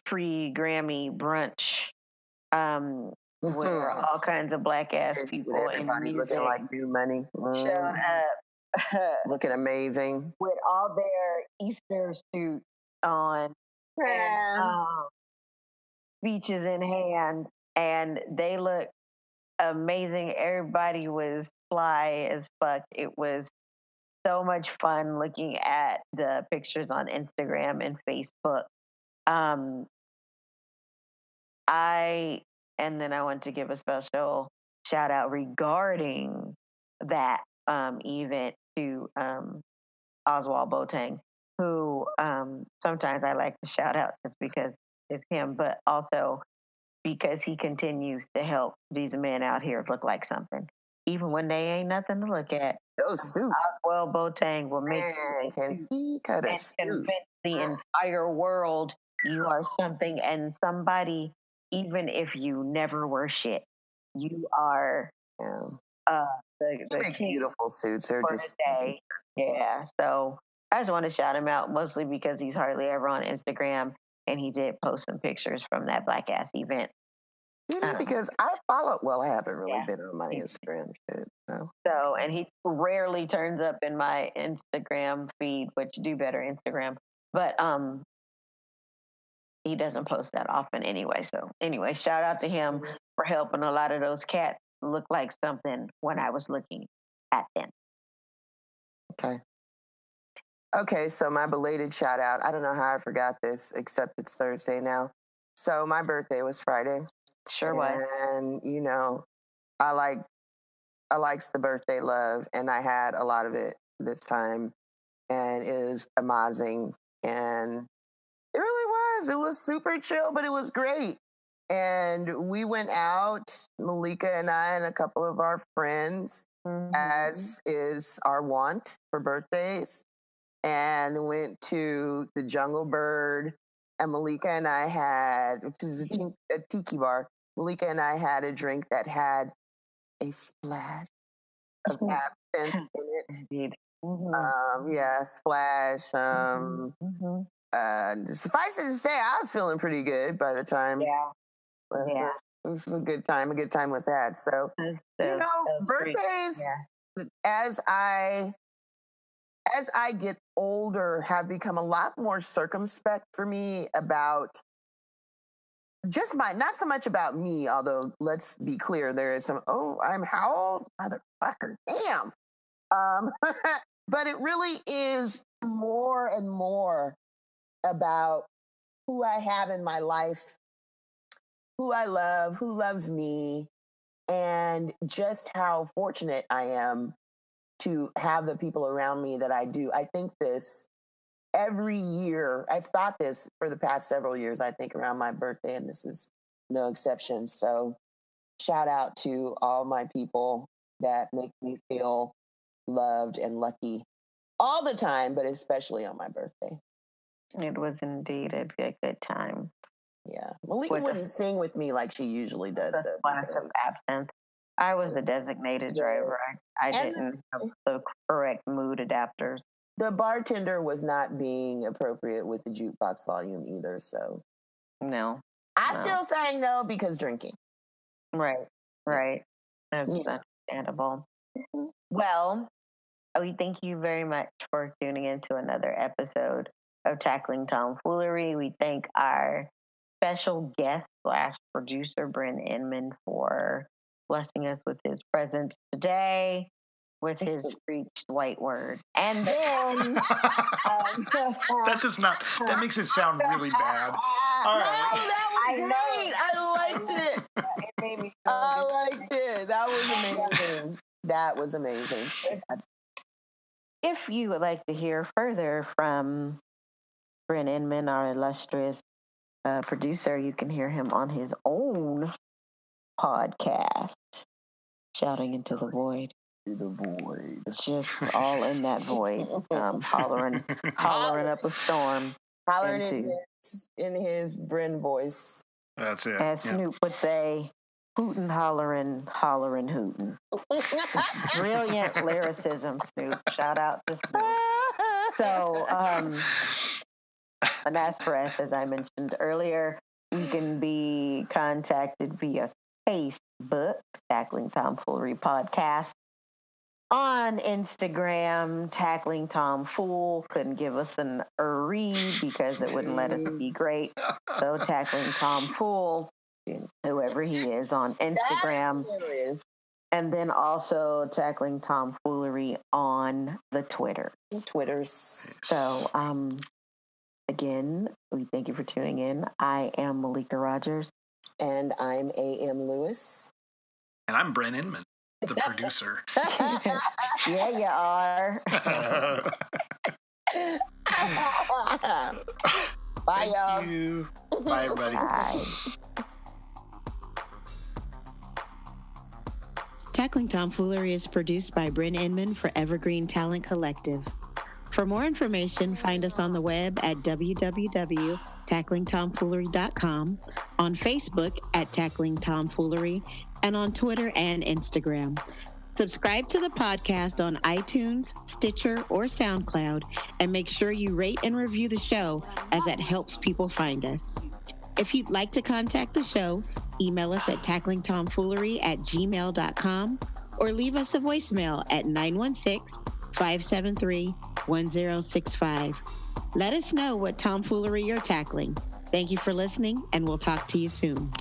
pre-Grammy brunch where all kinds of black ass people and everybody music looking like new money. showed up Looking amazing. with all their Easter suits on and speeches in hand, and they look amazing. Everybody was fly as fuck. It was so much fun looking at the pictures on Instagram and Facebook. Um, and then I want to give a special shout out regarding that event to Oswald Boateng, who sometimes I like to shout out just because it's him, but also because he continues to help these men out here look like something, even when they ain't nothing to look at. Those suits. Oswald Boateng will make can he cut a and suit? convince the entire world you are something and somebody, even if you never were shit. You are the king beautiful suits. They're for just the day. Yeah. So I just want to shout him out, mostly because he's hardly ever on Instagram, and he did post some pictures from that black ass event. Because I follow. Well, I haven't really been on my Instagram shit. So, and he rarely turns up in my Instagram feed, which do better Instagram, but he doesn't post that often anyway. So anyway, shout out to him for helping a lot of those cats look like something when I was looking at them. Okay, so my belated shout out. I don't know how I forgot this, except it's Thursday now. So my birthday was Friday. Sure was. And you know, I likes the birthday love, and I had a lot of it this time, and it was amazing. And it really was. It was super chill, but it was great. And we went out, Malika and I, and a couple of our friends, as is our wont for birthdays, and went to the Jungle Bird. And Malika and I had, which is a tiki bar, Malika and I had a drink that had a splash of absinthe in it. Indeed. Yeah, splash. Suffice it to say, I was feeling pretty good by the time. Yeah. It was a good time. A good time was had. So, birthdays, as I get older, have become a lot more circumspect for me about just not so much about me, although let's be clear, there is some, I'm how old? Motherfucker, damn. But it really is more and more about who I have in my life, who I love, who loves me, and just how fortunate I am to have the people around me that I do. I think this every year. I've thought this for the past several years, I think around my birthday, and this is no exception. So shout out to all my people that make me feel loved and lucky all the time, but especially on my birthday. It was indeed a good time. Yeah. Malika wouldn't sing with me like she usually does. The splash of absinthe. I was the designated driver. I didn't have the correct mood adapters. The bartender was not being appropriate with the jukebox volume either, so. No. I still sang though because drinking. Right. That's understandable. Well, we thank you very much for tuning in to another episode of Tackling Tomfoolery. We thank our special guest / producer, Bren Inman, for blessing us with his presence today. with his preached white word. And then that does not. That makes it sound really bad. All right. No, that was great. I liked it. It made me I liked it. That was amazing. That was amazing. If you would like to hear further from Bren Inman, our illustrious producer, you can hear him on his own podcast, Shouting into the Void. The void. It's just all in that void, hollering up a storm. Hollering in his Bren voice. That's it. As Snoop would say, hootin', hollering, hootin'. Brilliant lyricism, Snoop. Shout out to Snoop. So, and as for us, as I mentioned earlier, we can be contacted via Facebook, Tackling Tomfoolery Podcast. On Instagram, Tackling Tom Fool. Couldn't give us an read because it wouldn't let us be great. So Tackling Tom Fool, whoever he is on Instagram. And then also Tackling Tomfoolery on the Twitters. So, again, we thank you for tuning in. I am Malika Rogers. And I'm A.M. Lewis. And I'm Bren Inman, the producer. Yeah, you are. Bye, y'all. Thank you. Bye, everybody. Bye. Tackling Tomfoolery is produced by Bren Inman for Evergreen Talent Collective. For more information, find us on the web at www.tacklingtomfoolery.com, on Facebook at Tackling Tomfoolery, and on Twitter and Instagram. Subscribe to the podcast on iTunes, Stitcher, or SoundCloud, and make sure you rate and review the show, as that helps people find us. If you'd like to contact the show, email us at tacklingtomfoolery@gmail.com or leave us a voicemail at 916-573-1065. Let us know what tomfoolery you're tackling. Thank you for listening, and we'll talk to you soon.